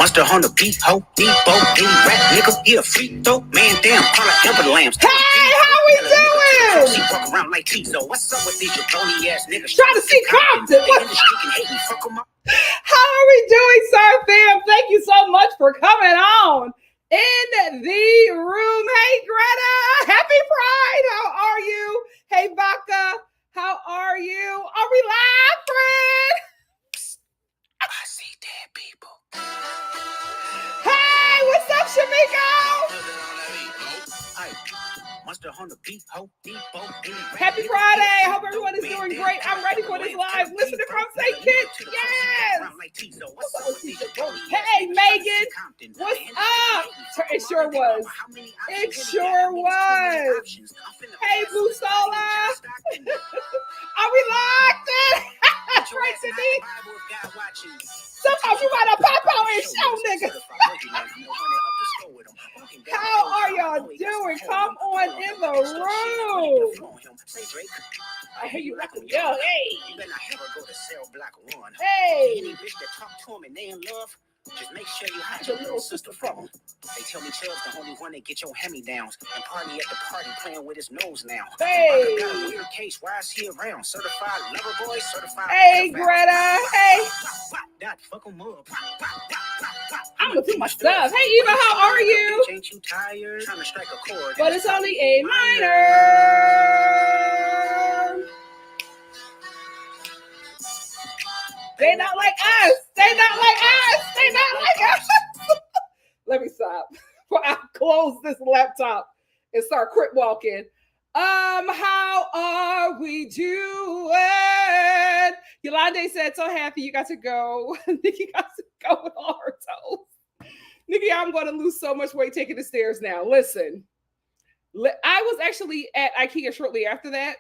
Monster on the beat, ho, Debo, any rap nigga, he a free throw, man damn, call it Ember Lambs. Hey, how we doing? She walk around like Tizo. What's up with these jabroni ass niggas? Trying to see Compton. How are we doing, sir, fam? Thank you so much for coming on in the room. Hey, Greta, happy Pride. How are you? Hey, Baka, how are you? Are we live, friend? I see dead people. Hey, what's up, Shamiko? Happy Friday. I hope everyone is doing great. I'm ready for this live. Listen to from St. Kitts. Yes. Hey, Megan. What's up? It sure was. It sure was. Hey, Busola. Are we locked in? Right, Sydney? Sometimes you gotta pop out and show niggas. How are y'all doing? Come on in the room. I hear you rocking. Yo, hey. Hey. Any bitch that talk to him and they in love, just make sure you hide your little sister from him. They tell me Chill's the only one that get your hand-me-downs and party at the party playing with his nose now. Hey. Got a weird case. Why is he around? Certified lover boy, certified. Hey, Greta. Hey. Fuck him up. I'm gonna do my stuff. Hey, Eva, how are you? Ain't you tired? Trying to strike a chord. But it's only A minor. They not like us. They not like us. They not like us. Let me stop. I'll close this laptop and start crip walking. How are we doing? Yolande said, so happy you got to go. Nikki got to go with all her toes. Nikki, I'm going to lose so much weight taking the stairs now. Listen, I was actually at IKEA shortly after that.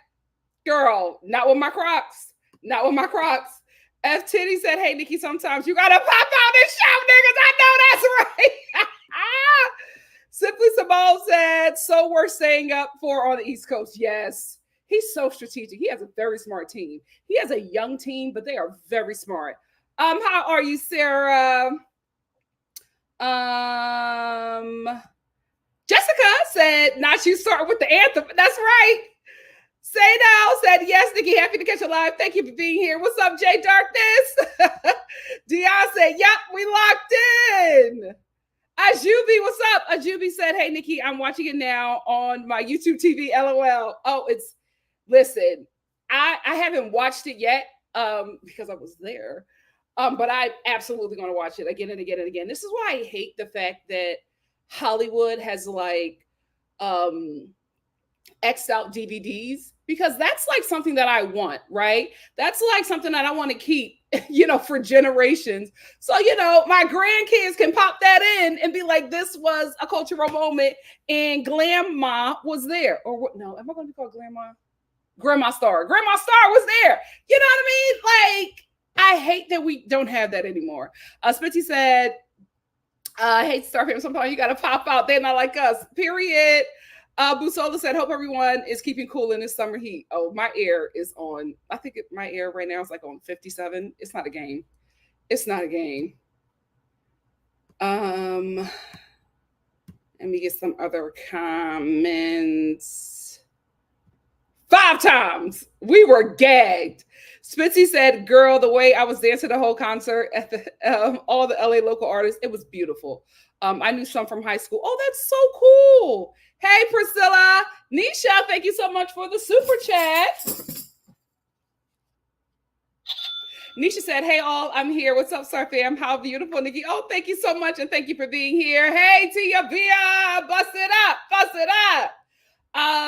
Girl, not with my Crocs. Not with my Crocs. F. Titty said, hey, Nikki, sometimes you got to pop out and shout, niggas. I know that's right. Simply Simone said, so we're staying up for on the East Coast. Yes. He's so strategic. He has a very smart team. He has a young team, but they are very smart. How are you, Sarah? Jessica said, not you start with the anthem. That's right. Say now said, yes, Nikki, happy to catch you live. Thank you for being here. What's up, Jay Darkness? Dion said, yep, we locked in. Ajubi, what's up? Ajubi said, hey, Nikki, I'm watching it now on my YouTube TV, LOL. Oh, listen, I haven't watched it yet because I was there. But I'm absolutely going to watch it again and again and again. This is why I hate the fact that Hollywood has like X'd out DVDs, because that's like something that I want, right? That's like something that I want to keep, for generations. So, my grandkids can pop that in and be like, this was a cultural moment and Grandma was there. Or what? No, am I going to be called Grandma? Grandma.Star. Grandma.Star was there. You know what I mean? Like, I hate that we don't have that anymore. Spitzy said, I hate Star Fam. Sometimes you got to pop out. They're not like us, period. Busola said, hope everyone is keeping cool in this summer heat. Oh, my air is on. I think my air right now is like on 57. It's not a game. It's not a game. Let me get some other comments. 5 times. We were gagged. Spitzy said, girl, the way I was dancing the whole concert at the all the LA local artists, it was beautiful. I knew some from high school. Oh, that's so cool. Hey, Priscilla. Nisha, thank you so much for the super chat. Nisha said, hey, all, I'm here. What's up, Star Fam? How beautiful, Nikki. Oh, thank you so much, and thank you for being here. Hey, Tia Bia, bust it up, bust it up.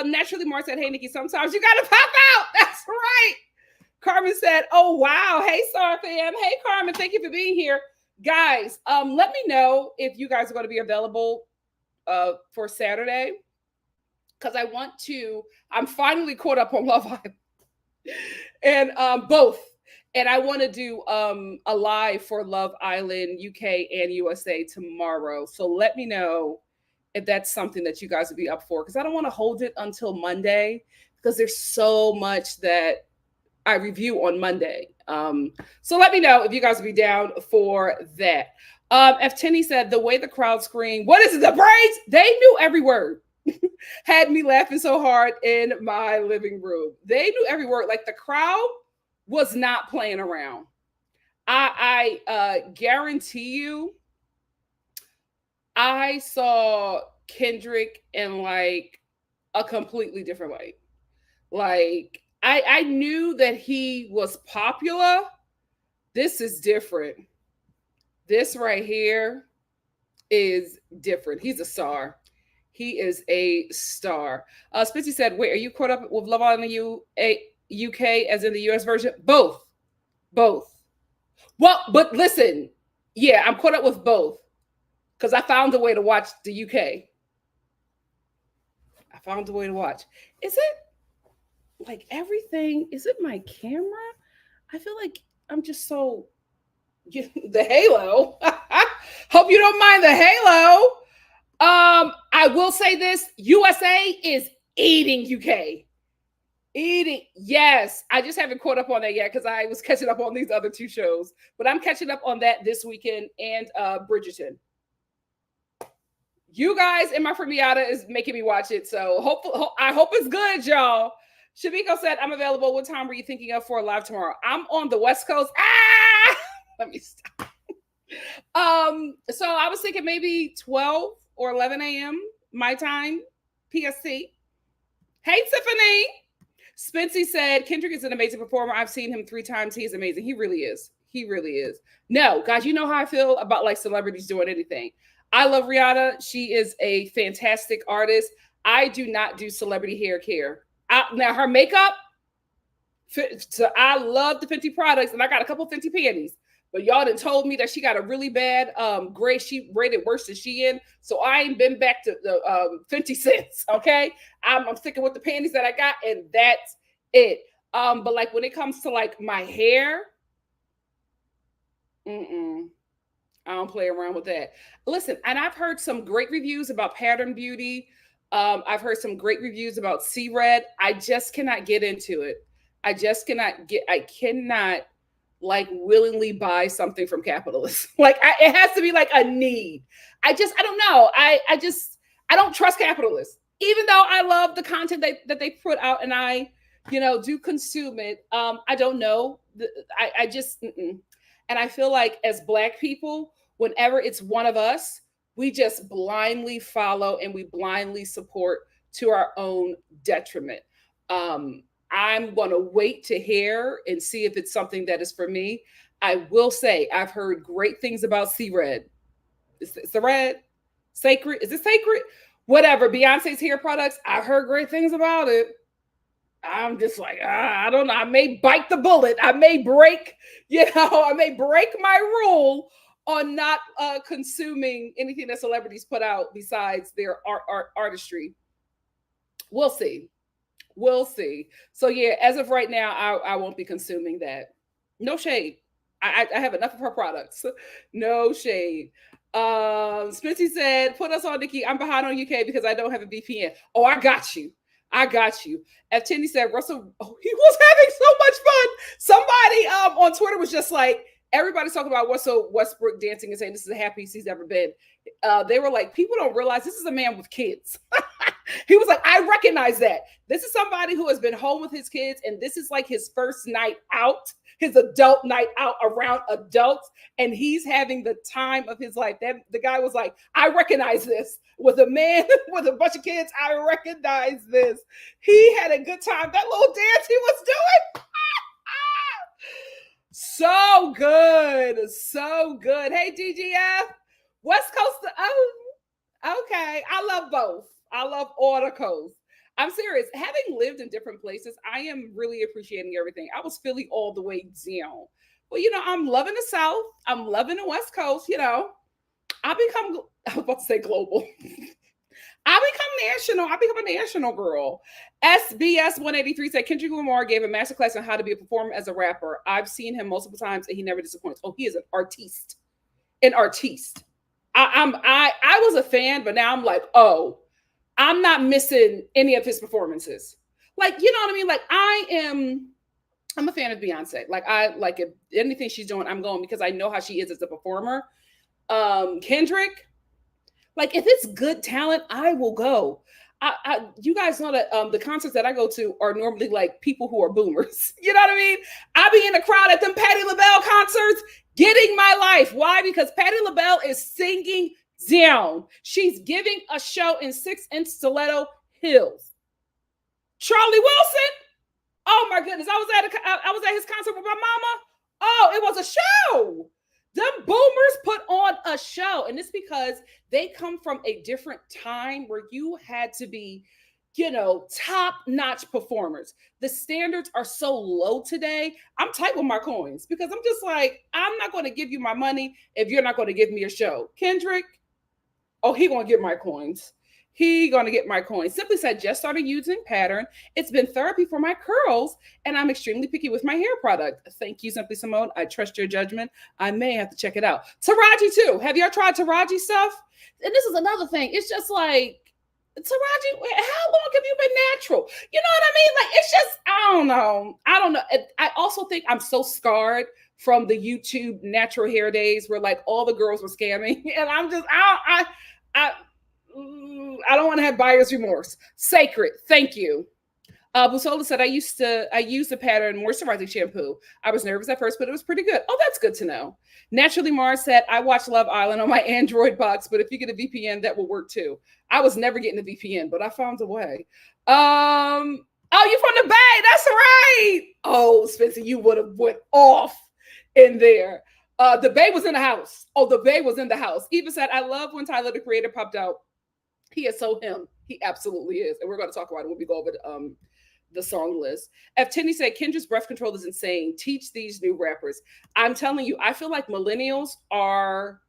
Naturally, Moore said, hey, Nikki, sometimes you got to pop out. That's right. Carmen said, oh, wow. Hey, Star Fam. Hey, Carmen, thank you for being here. Guys, let me know if you guys are going to be available for Saturday, because I'm finally caught up on Love Island and both. And I want to do a live for Love Island, UK and USA tomorrow. So let me know if that's something that you guys would be up for, because I don't want to hold it until Monday, because there's so much that I review on Monday. So let me know if you guys will be down for that. F. Tenney said, the way the crowd screamed, what is it, the braids? They knew every word. Had me laughing so hard in my living room. They knew every word. Like the crowd was not playing around. I guarantee you, I saw Kendrick in like a completely different light. Like I knew that he was popular. This is different. This right here is different. He's a star. He is a star. Spitzy said, wait, are you caught up with Love Island UK as in the US version? Both. Well, but listen, yeah, I'm caught up with both because I found a way to watch the UK. I found a way to watch. Is it like everything? Is it my camera? I feel like I'm just so the halo. Hope you don't mind the halo. I will say this: USA is eating UK. Eating, yes. I just haven't caught up on that yet because I was catching up on these other two shows, but I'm catching up on that this weekend and Bridgerton. You guys in my Premiata is making me watch it, so I hope it's good, y'all. Shamiko said, "I'm available. What time were you thinking of for a live tomorrow?" I'm on the West Coast. Let me stop. So I was thinking maybe 12 or 11 a.m. my time, PST. Hey, Tiffany. Spency said, Kendrick is an amazing performer. I've seen him 3 times. He is amazing. He really is. He really is. No, guys, you know how I feel about like celebrities doing anything. I love Rihanna. She is a fantastic artist. I do not do celebrity hair care. Now, her makeup, so I love the Fenty products, and I got a couple Fenty panties. But y'all done told me that she got a really bad gray. She rated worse than she in. So I ain't been back to the 50 cents. Okay. I'm sticking with the panties that I got, and that's it. But like when it comes to like my hair, I don't play around with that. Listen, and I've heard some great reviews about Pattern Beauty. I've heard some great reviews about C-Red. I just cannot get into it. I cannot like willingly buy something from capitalists. Like it has to be like a need. I don't know. I don't trust capitalists, even though I love the content that they put out and I, do consume it. I don't know. I just, and I feel like as Black people, whenever it's one of us, we just blindly follow and we blindly support to our own detriment. I'm going to wait to hear and see if it's something that is for me. I will say I've heard great things about C-Red. Is the red sacred? Is it sacred? Whatever. Beyonce's hair products. I heard great things about it. I'm just like, I don't know. I may bite the bullet. I may break my rule on not consuming anything that celebrities put out besides their artistry. We'll see. We'll see. So yeah, as of right now, I won't be consuming that. No shade. I have enough of her products. No shade. Smithy said, put us on, Nikki. I'm behind on UK because I don't have a VPN. Oh, I got you. F. Tinney said, Russell, he was having so much fun. Somebody on Twitter was just like, everybody's talking about Russell Westbrook dancing and saying this is the happiest he's ever been. They were like, people don't realize this is a man with kids. He was like, I recognize that. This is somebody who has been home with his kids, and this is like his first night out, his adult night out around adults, and he's having the time of his life. The guy was like, I recognize this. With a man with a bunch of kids, I recognize this. He had a good time. That little dance he was doing. So good. So good. Hey, DGF. West Coast. Oh, okay. I love both. I love all the coasts. I'm serious. Having lived in different places, I am really appreciating everything. I was Philly all the way down. Well, I'm loving the South. I'm loving the West Coast. I was about to say global. I become a national girl. SBS 183 said Kendrick Lamar gave a masterclass on how to be a performer as a rapper. I've seen him multiple times and he never disappoints. Oh, he is an artiste. I was a fan, but now I'm like, oh, I'm not missing any of his performances. Like, you know what I mean? Like I'm a fan of Beyonce. Like if anything she's doing, I'm going because I know how she is as a performer. Kendrick. Like, if it's good talent, I will go. You guys know that the concerts that I go to are normally like people who are boomers. You know what I mean? I be in the crowd at them Patti LaBelle concerts, getting my life. Why? Because Patti LaBelle is singing down. She's giving a show in 6-inch stiletto heels. Charlie Wilson. Oh my goodness! I was at his concert with my mama. Oh, it was a show. Them boomers put on a show, and it's because they come from a different time where you had to be, top-notch performers. The standards are so low today. I'm tight with my coins because I'm just like, I'm not going to give you my money if you're not going to give me a show. Kendrick, oh, he going to get my coins. He gonna get my coins. Simply said, just started using Pattern. It's been therapy for my curls, and I'm extremely picky with my hair product. Thank you, Simply Simone. I trust your judgment. I may have to check it out. Taraji too. Have y'all tried Taraji stuff? And this is another thing. It's just like, Taraji, how long have you been natural? You know what I mean? Like, it's just, I don't know. I also think I'm so scarred from the YouTube natural hair days where like all the girls were scamming, and I'm just, I don't want to have buyer's remorse. Sacred, thank you. Busola said, I used the Pattern moisturizing shampoo. I was nervous at first, but it was pretty good. Oh, that's good to know. Naturally Mars said, I watch Love Island on my Android box, but if you get a VPN, that will work too. I was never getting a VPN, but I found a way. Oh, you from the Bay? That's right. Oh, Spencer, you would have went off in there. The Bay was in the house. Oh, the Bay was in the house. Eva said, I love when Tyler, the Creator, popped out. He is so him. He absolutely is. And we're going to talk about it when we go over the song list. F. Tinney said, Kendra's breath control is insane. Teach these new rappers. I'm telling you, I feel like millennials are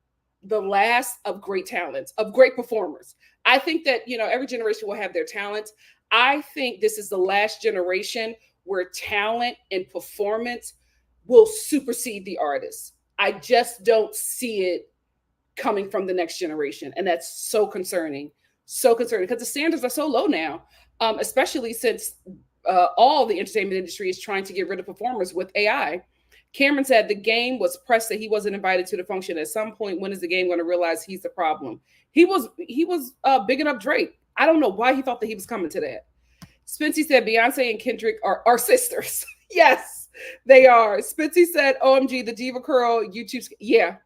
the last of great talents, of great performers. I think that, every generation will have their talents. I think this is the last generation where talent and performance will supersede the artist. I just don't see it coming from the next generation. And that's so concerning. So concerning because the standards are so low now, especially since all the entertainment industry is trying to get rid of performers with AI. Cameron said the game was pressed that he wasn't invited to the function. At some point, when is the game going to realize he's the problem? He was bigging up Drake. I don't know why he thought that he was coming to that. Spency said Beyonce and Kendrick are sisters. Yes, they are. Spency said, OMG, the Diva Curl YouTube. Yeah.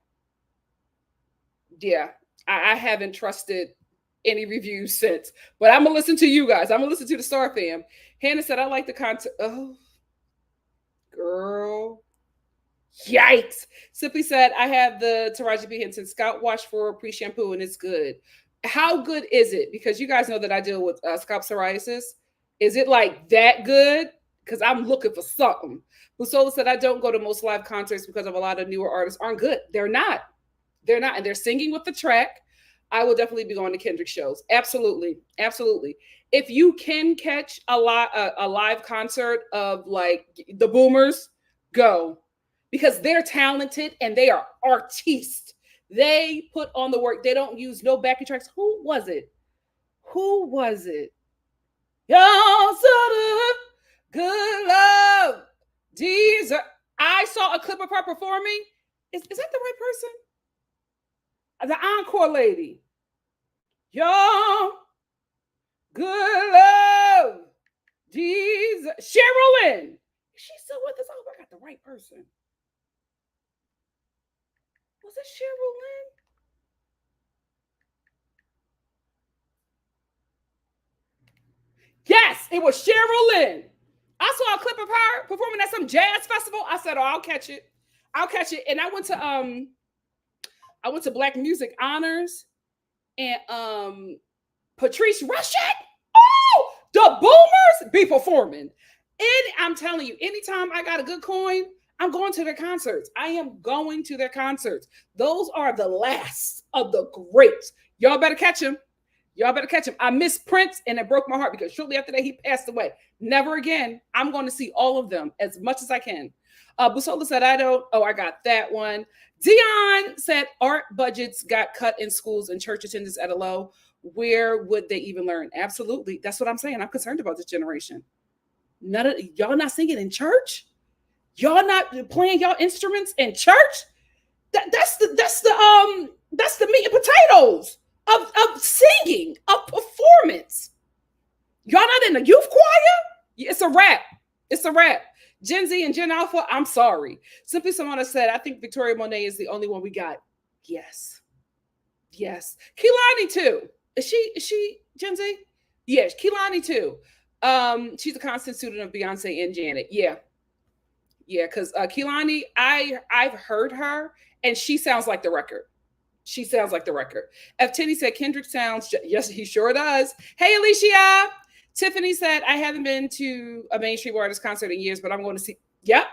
I haven't trusted any reviews since, but I'm gonna listen to you guys. I'm gonna listen to the Star fam. Hannah said, I like the content. Oh, girl. Yikes. Simply said, I have the Taraji P. Henson Scalp Wash for pre-shampoo and it's good. How good is it? Because you guys know that I deal with scalp psoriasis. Is it like that good? Because I'm looking for something. Busola said, I don't go to most live concerts because of a lot of newer artists aren't good. They're not. And they're singing with the track. I will definitely be going to Kendrick shows. Absolutely. If you can catch a live concert of like the boomers, go. Because they're talented and they are artistes. They put on the work. They don't use no backing tracks. Who was it? Y'all sort of good love. I saw a clip of her performing. Is that the right person? The encore lady. Y'all good love. Sherilyn. Is she still with us? Oh, I got the right person. Was it Sherilyn? Yes, it was Sherilyn. I saw a clip of her performing at some jazz festival. I said, oh, I'll catch it. And I went to Black Music Honors and Patrice Rushen. Oh, the boomers be performing. And I'm telling you, anytime I got a good coin, I'm going to their concerts. I am going to their concerts. Those are the last of the greats. Y'all better catch him. I miss Prince and it broke my heart because shortly after that, he passed away. Never again. I'm going to see all of them as much as I can. Busola said, I got that one. Dion said art budgets got cut in schools and church attendance at a low. Where would they even learn? Absolutely. That's what I'm saying. I'm concerned about this generation. None of y'all not singing in church. Y'all not playing y'all instruments in church. That's the That's the meat and potatoes of singing, of performance. Y'all not in the youth choir? It's a wrap. It's a wrap. Gen Z and Gen Alpha, I'm sorry. Simply Simona said, I think Victoria Monet is the only one we got. Yes. Yes. Kehlani too. Is she Gen Z? Yes, Kehlani too. She's a constant student of Beyonce and Janet. Yeah. Yeah, because Kehlani, I've heard her and she sounds like the record. She sounds like the record. F. Titty said Kendrick sounds, yes, he sure does. Hey, Alicia. Tiffany said, I haven't been to a mainstream artist concert in years, but I'm going to see. Yep.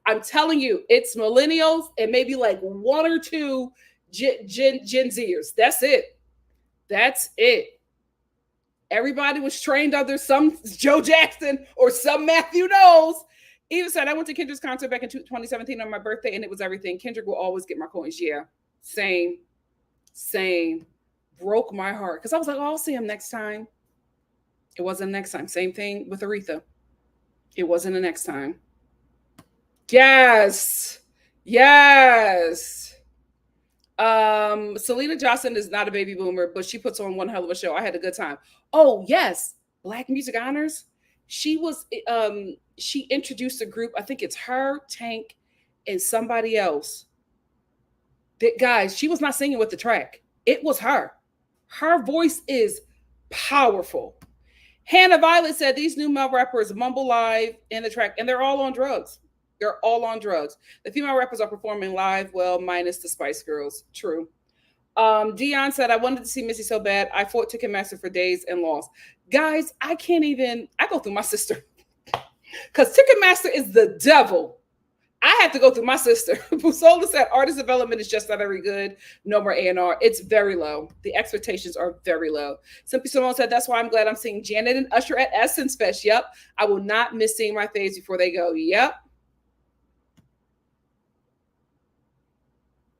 I'm telling you, it's millennials and maybe like one or two Gen Zers. That's it. Everybody was trained under some Joe Jackson or some Matthew Knowles. Eva said, I went to Kendrick's concert back in 2017 on my birthday and it was everything. Kendrick will always get my coins. Yeah, same. Broke my heart because I was like, oh, I'll see him next time. It wasn't next time. Same thing with Aretha. It wasn't the next time. Yes. Selena Johnson is not a baby boomer, but she puts on one hell of a show. I had a good time. Oh, yes. Black Music Honors. She introduced a group. I think it's her, Tank, and somebody else. Guys, she was not singing with the track. It was her. Her voice is powerful. Hannah Violet said these new male rappers mumble live in the track, and they're all on drugs. The female rappers are performing live, well, minus the Spice Girls. True. Dion said, I wanted to see Missy so bad. I fought Ticketmaster for days and lost. Guys, I go through my sister. Because Ticketmaster is the devil. I had to go through my sister. Busola said, artist development is just not very good. No more A&R. It's very low. The expectations are very low. Simply Simone said, that's why I'm glad I'm seeing Janet and Usher at Essence Fest. Yep. I will not miss seeing my faves before they go. Yep.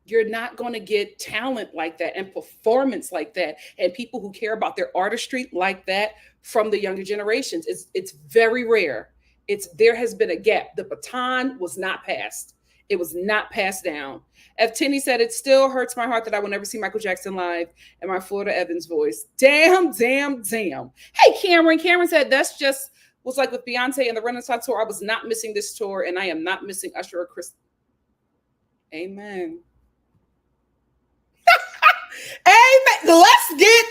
You're not going to get talent like that and performance like that and people who care about their artistry like that from the younger generations. It's very rare. There has been a gap. The baton was not passed. It was not passed down. F. Tinney said, it still hurts my heart that I will never see Michael Jackson live and my Florida Evans voice. Damn. Hey, Cameron. Cameron said, that's just was like with Beyonce and the Renaissance tour. I was not missing this tour and I am not missing Usher or Chris. Amen. Amen. Let's get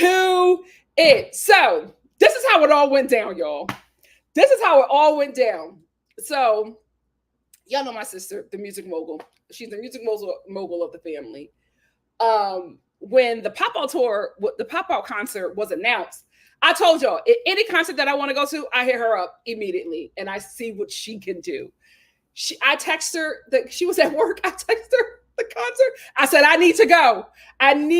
into it. So this is how it all went down, y'all. This is how it all went down. So y'all know my sister, the music mogul. She's the music mogul of the family. When the pop-out concert was announced, I told y'all, any concert that I want to go to, I hit her up immediately and I see what she can do. I text her that she was at work. I text her the concert. I said, I need to go. And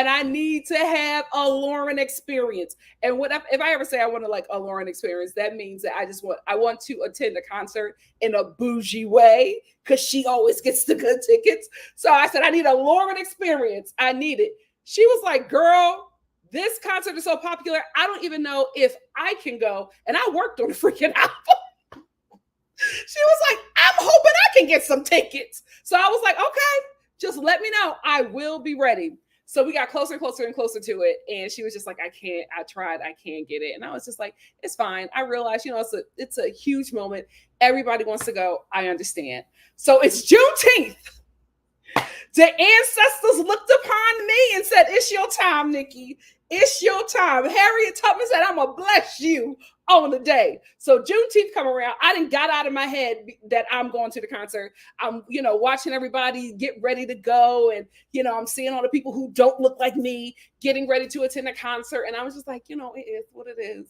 I need to have a Lauren experience. And if I ever say I want to like a Lauren experience, that means that I want to attend a concert in a bougie way because she always gets the good tickets. So I said, I need a Lauren experience. I need it. She was like, girl, this concert is so popular. I don't even know if I can go. And I worked on the freaking album. She was like, I'm hoping I can get some tickets. So I was like, okay, just let me know. I will be ready. So we got closer and closer and closer to it. And she was just like, I can't get it. And I was just like, it's fine. I realized, it's a huge moment. Everybody wants to go. I understand. So it's Juneteenth. The ancestors looked upon me and said, it's your time, Nikki. It's your time. Harriet Tubman said, I'm going to bless you on the day. So Juneteenth come around. I didn't got out of my head that I'm going to the concert. I'm, watching everybody get ready to go. And, I'm seeing all the people who don't look like me getting ready to attend a concert. And I was just like, it is what it is.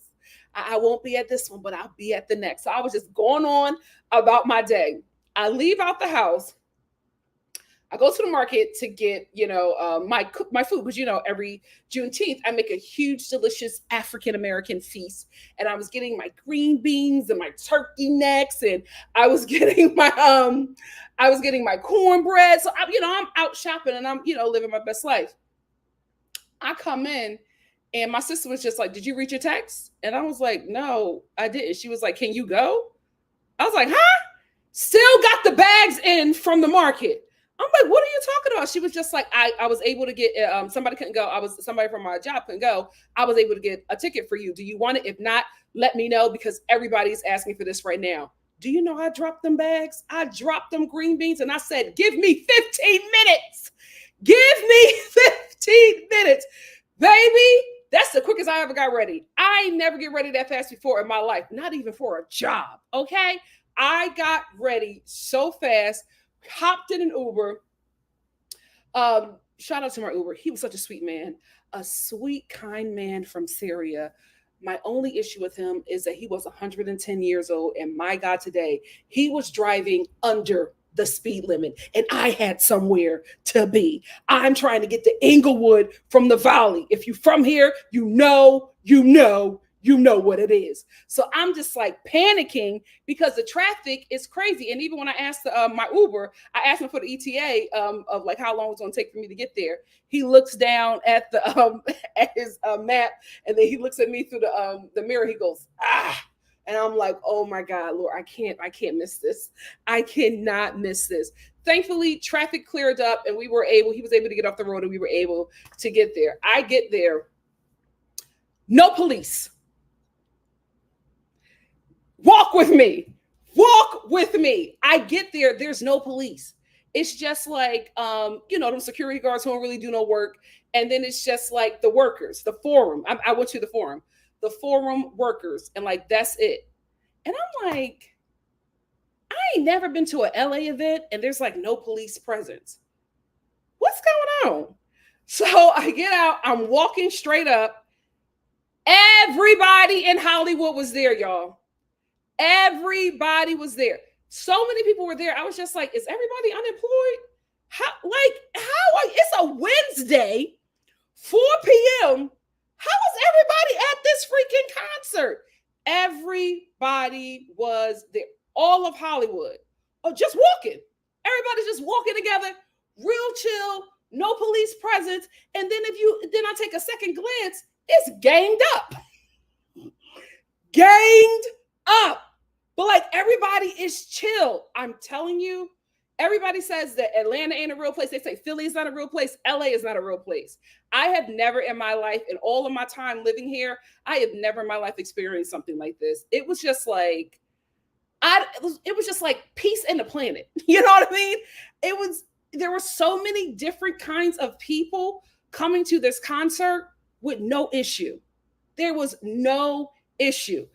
I won't be at this one, but I'll be at the next. So I was just going on about my day. I leave out the house. I go to the market to get, my food, because, every Juneteenth, I make a huge, delicious African-American feast. And I was getting my green beans and my turkey necks, and I was getting my cornbread. So, I'm out shopping and I'm, living my best life. I come in and my sister was just like, did you read your text? And I was like, no, I didn't. She was like, can you go? I was like, huh? Still got the bags in from the market. I'm like, what are you talking about? She was just like, I was able to get, somebody couldn't go. Somebody from my job couldn't go. I was able to get a ticket for you. Do you want it? If not, let me know because everybody's asking for this right now. Do you know I dropped them bags? I dropped them green beans and I said, give me 15 minutes. Give me 15 minutes. Baby, that's the quickest I ever got ready. I never get ready that fast before in my life, not even for a job, okay? I got ready so fast, hopped in an Uber. Shout out to my Uber. He was such a sweet man, a sweet, kind man from Syria. My only issue with him is that he was 110 years old. And my God, today, he was driving under the speed limit and I had somewhere to be. I'm trying to get to Inglewood from the Valley. If you're from here, you know what it is. So I'm just like panicking because the traffic is crazy. And even when I asked my Uber, I asked him for the ETA of like how long it's going to take for me to get there. He looks down at the at his map, and then he looks at me through the mirror. He goes, ah. And I'm like, oh my God, Lord, I can't miss this. I cannot miss this. Thankfully, traffic cleared up and he was able to get off the road and we were able to get there. I get there. No police. Walk with me. I get there. There's no police. It's just like, them security guards who don't really do no work. And then it's just like the workers, the forum. I went to the forum workers, and like, that's it. And I'm like, I ain't never been to a LA event and there's like no police presence. What's going on? So I get out, I'm walking straight up. Everybody in Hollywood was there, y'all. Everybody was there. So many people were there. I was just like, is everybody unemployed? It's a Wednesday, 4 p.m. How is everybody at this freaking concert? Everybody was there. All of Hollywood. Oh, just walking. Everybody's just walking together, real chill, no police presence. And then I take a second glance, it's ganged up. Ganged up. But like, everybody is chill. I'm telling you, everybody says that Atlanta ain't a real place. They say Philly is not a real place. LA is not a real place. I have never in my life, in all of my time living here, I have never in my life experienced something like this. It was just like, it was just like peace in the planet. You know what I mean? There were so many different kinds of people coming to this concert with no issue. There was no issue.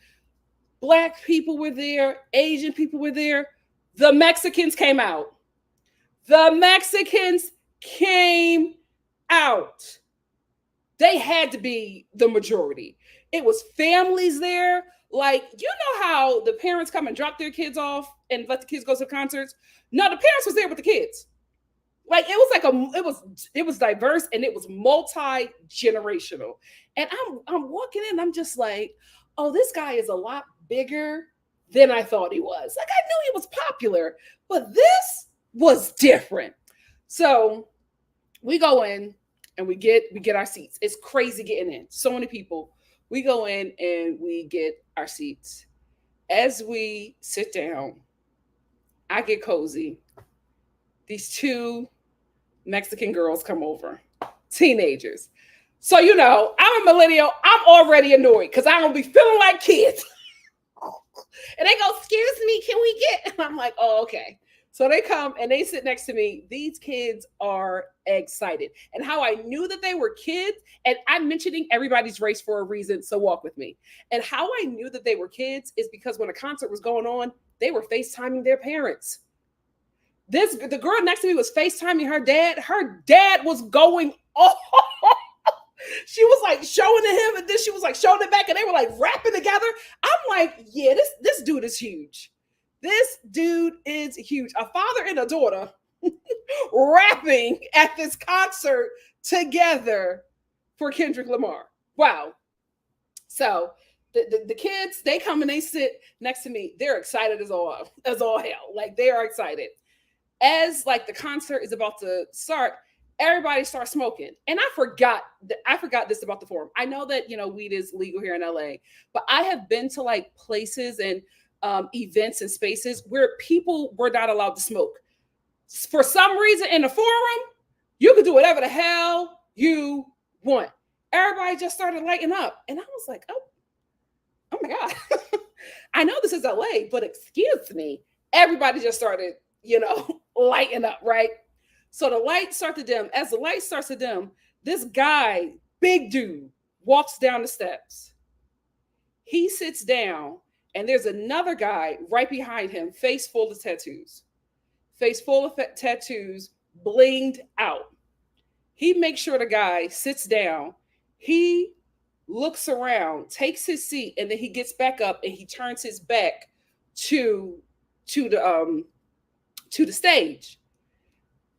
Black people were there. Asian people were there. The Mexicans came out. They had to be the majority. It was families there. Like, you know how the parents come and drop their kids off and let the kids go to concerts? No, the parents was there with the kids. Like, it was diverse and it was multi-generational. And I'm walking in, I'm just like, oh, this guy is a lot bigger than I thought he was. Like, I knew he was popular, but this was different. So we go in and we get our seats. It's crazy getting in. So many people. We go in and we get our seats. As we sit down, I get cozy. These 2 Mexican girls come over, teenagers. So, I'm a millennial. I'm already annoyed because I don't be feeling like kids. And they go, excuse me, can we get? And I'm like, oh, okay. So they come and they sit next to me. These kids are excited. And how I knew that they were kids, and I'm mentioning everybody's race for a reason, so walk with me. And how I knew that they were kids is because when a concert was going on, they were FaceTiming their parents. The girl next to me was FaceTiming her dad. Her dad was going off. She was like showing to him, and then she was like showing it back, and they were like rapping together. I'm like, yeah, this dude is huge. This dude is huge. A father and a daughter rapping at this concert together for Kendrick Lamar. Wow. So the kids, they come and they sit next to me. They're excited as all hell. Like, they are excited. As like the concert is about to start, everybody starts smoking. And I forgot this about the forum. I know that, weed is legal here in LA, but I have been to like places and events and spaces where people were not allowed to smoke. For some reason in the forum, you could do whatever the hell you want. Everybody just started lighting up. And I was like, oh my God. I know this is LA, but excuse me. Everybody just started, lighting up, right? So the lights start to dim. As the light starts to dim, this guy, big dude, walks down the steps. He sits down, and there's another guy right behind him, face full of tattoos. Face full of tattoos, blinged out. He makes sure the guy sits down. He looks around, takes his seat, and then he gets back up and he turns his back to the stage.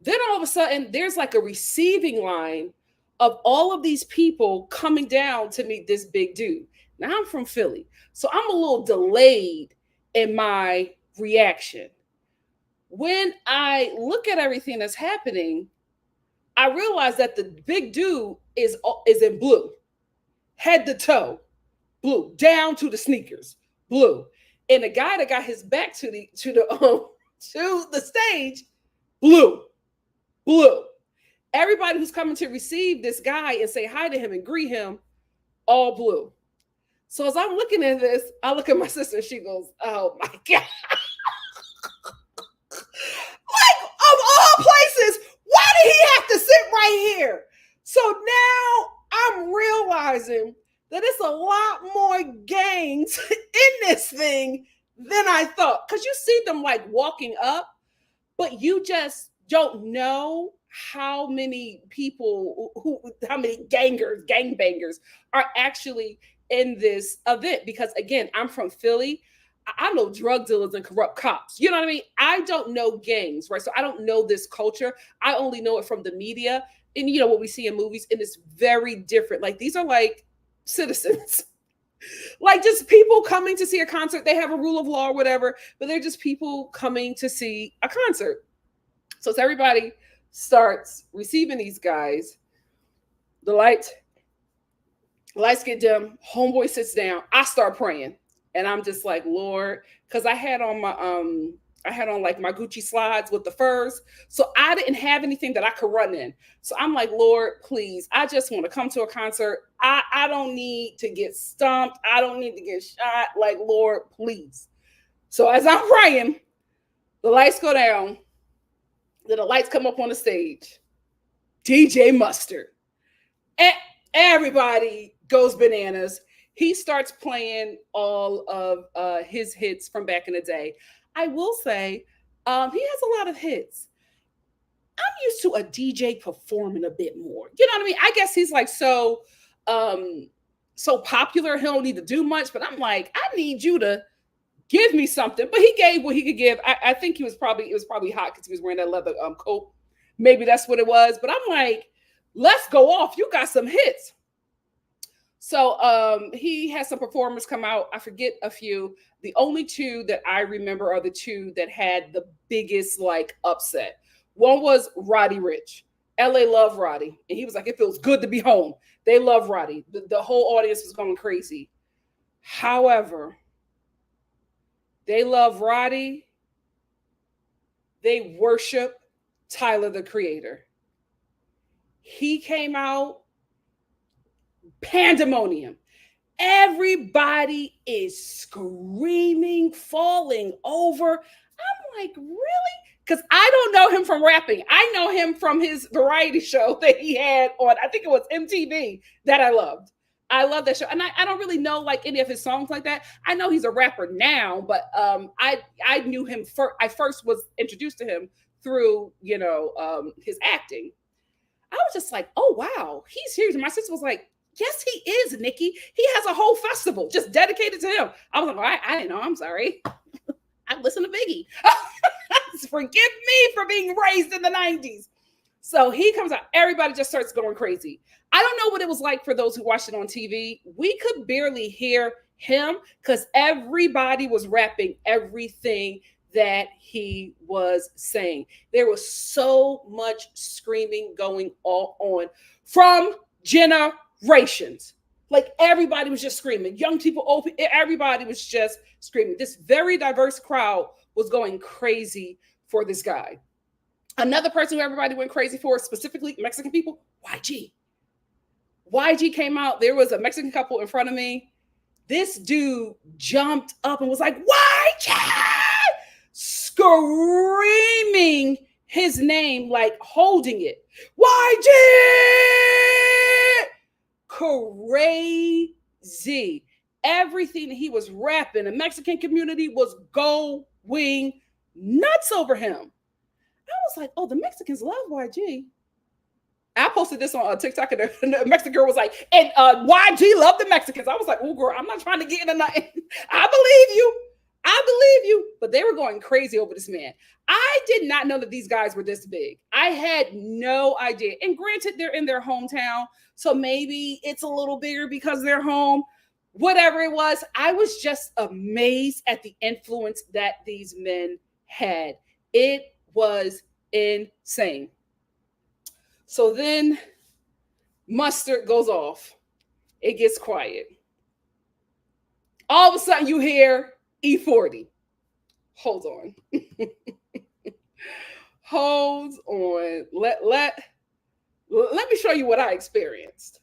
Then all of a sudden, there's like a receiving line of all of these people coming down to meet this big dude. Now I'm from Philly, so I'm a little delayed in my reaction. When I look at everything that's happening, I realize that the big dude is in blue, head to toe, blue, down to the sneakers, blue, and the guy that got his back to the stage, blue. Everybody who's coming to receive this guy and say hi to him and greet him, all blue. So as I'm looking at this, I look at my sister and she goes, "Oh my God." Like, of all places, why did he have to sit right here? So now I'm realizing that it's a lot more gangs in this thing than I thought. Because you see them like walking up, but you just don't know how many people, how many gangbangers are actually in this event. Because again, I'm from Philly. I know drug dealers and corrupt cops. You know what I mean? I don't know gangs, right? So I don't know this culture. I only know it from the media and what we see in movies, and it's very different. Like, these are like citizens, like just people coming to see a concert. They have a rule of law or whatever, but they're just people coming to see a concert. So as everybody starts receiving these guys, the lights get dim. Homeboy sits down. I start praying. And I'm just like, Lord, because I had on like my Gucci slides with the furs. So I didn't have anything that I could run in. So I'm like, Lord, please, I just want to come to a concert. I don't need to get stomped. I don't need to get shot. Like, Lord, please. So as I'm praying, the lights go down. Then the lights come up on the stage. DJ Mustard. And everybody goes bananas. He starts playing all of his hits from back in the day. I will say he has a lot of hits. I'm used to a DJ performing a bit more. You know what I mean? I guess he's like so popular, he don't need to do much. But I'm like, I need you to give me something. But he gave what he could give. I think it was probably hot because he was wearing that leather coat. Maybe that's what it was. But I'm like, let's go off. You got some hits. So he has some performers come out. I forget a few. The only two that I remember are the two that had the biggest like upset. One was Roddy Ricch. LA loved Roddy. And he was like, it feels good to be home. They love Roddy. The whole audience was going crazy. However, they love Roddy. They worship Tyler, the Creator. He came out. Pandemonium. Everybody is screaming, falling over. I'm like, really? Because I don't know him from rapping. I know him from his variety show that he had on, I think it was MTV, that I loved. I love that show. And I don't really know like any of his songs like that. I know he's a rapper now, but I knew him I first was introduced to him through, his acting. I was just like, oh, wow, he's huge. And my sister was like, yes, he is, Nikki. He has a whole festival just dedicated to him. I was like, I didn't know. I'm sorry. I listen to Biggie. Forgive me for being raised in the 90s. So he comes out. Everybody just starts going crazy. I don't know what it was like for those who watched it on TV. We could barely hear him because everybody was rapping everything that he was saying. There was so much screaming going on from generations. Like everybody was just screaming. Young people, old people, everybody was just screaming. This very diverse crowd was going crazy for this guy. Another person who everybody went crazy for, specifically Mexican people, YG. YG came out. There was a Mexican couple in front of me. This dude jumped up and was like, YG! Screaming his name, like holding it. YG! Crazy. Everything that he was rapping, the Mexican community was going nuts over him. I was like, oh, the Mexicans love YG. I posted this on TikTok, and the Mexican girl was like, and YG love the Mexicans. I was like, oh, girl, I'm not trying to get into nothing. I believe you. But they were going crazy over this man. I did not know that these guys were this big. I had no idea. And granted, they're in their hometown, so maybe it's a little bigger because they're home. Whatever it was, I was just amazed at the influence that these men had. It was insane. So then mustard goes off. It gets quiet. All of a sudden you hear E40. Hold on. Hold on. Let me show you what I experienced.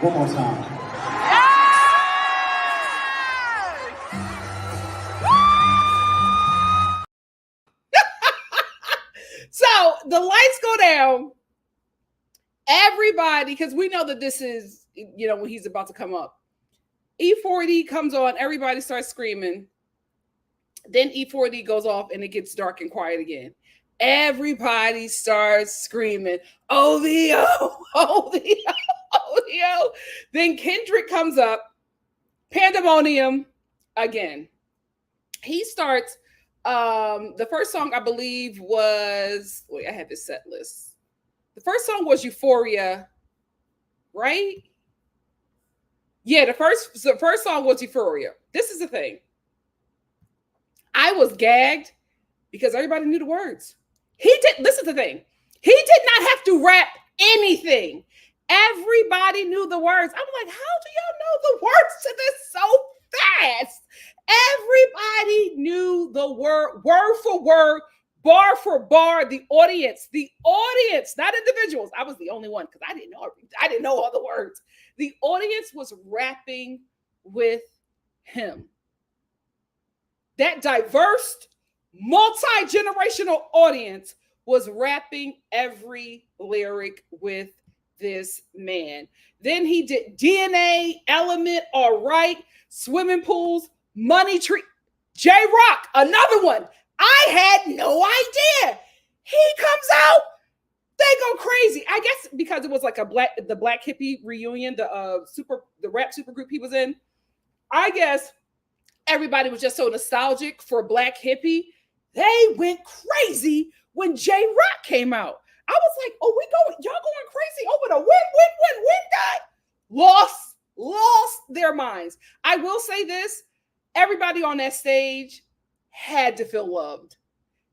One more time. So the lights go down. Everybody, because we know that this is, when he's about to come up. E40 comes on. Everybody starts screaming. Then E40 goes off and it gets dark and quiet again. Everybody starts screaming, OVO, OVO, OVO. Then Kendrick comes up, pandemonium again. He starts, the first song I believe was, I have this set list. The first song was Euphoria, right? Yeah, the first song was Euphoria. This is the thing. I was gagged because everybody knew the words. This is the thing. He did not have to rap anything. Everybody knew the words. I'm like, how do y'all know the words to this so fast? Everybody knew the word for word, bar for bar. The audience, not individuals. I was the only one because I didn't know all the words. The audience was rapping with him. That diverse, multi-generational audience was rapping every lyric with this man. Then he did DNA, Element, All Right, Swimming Pools, Money Tree, J-Rock, another one. I had no idea. He comes out, they go crazy. I guess because it was like the Black Hippie reunion, the rap super group he was in. I guess everybody was just so nostalgic for Black Hippie. They went crazy when J-Rock came out. I was like, oh, y'all going crazy over the win guy? Lost their minds. I will say this, everybody on that stage had to feel loved.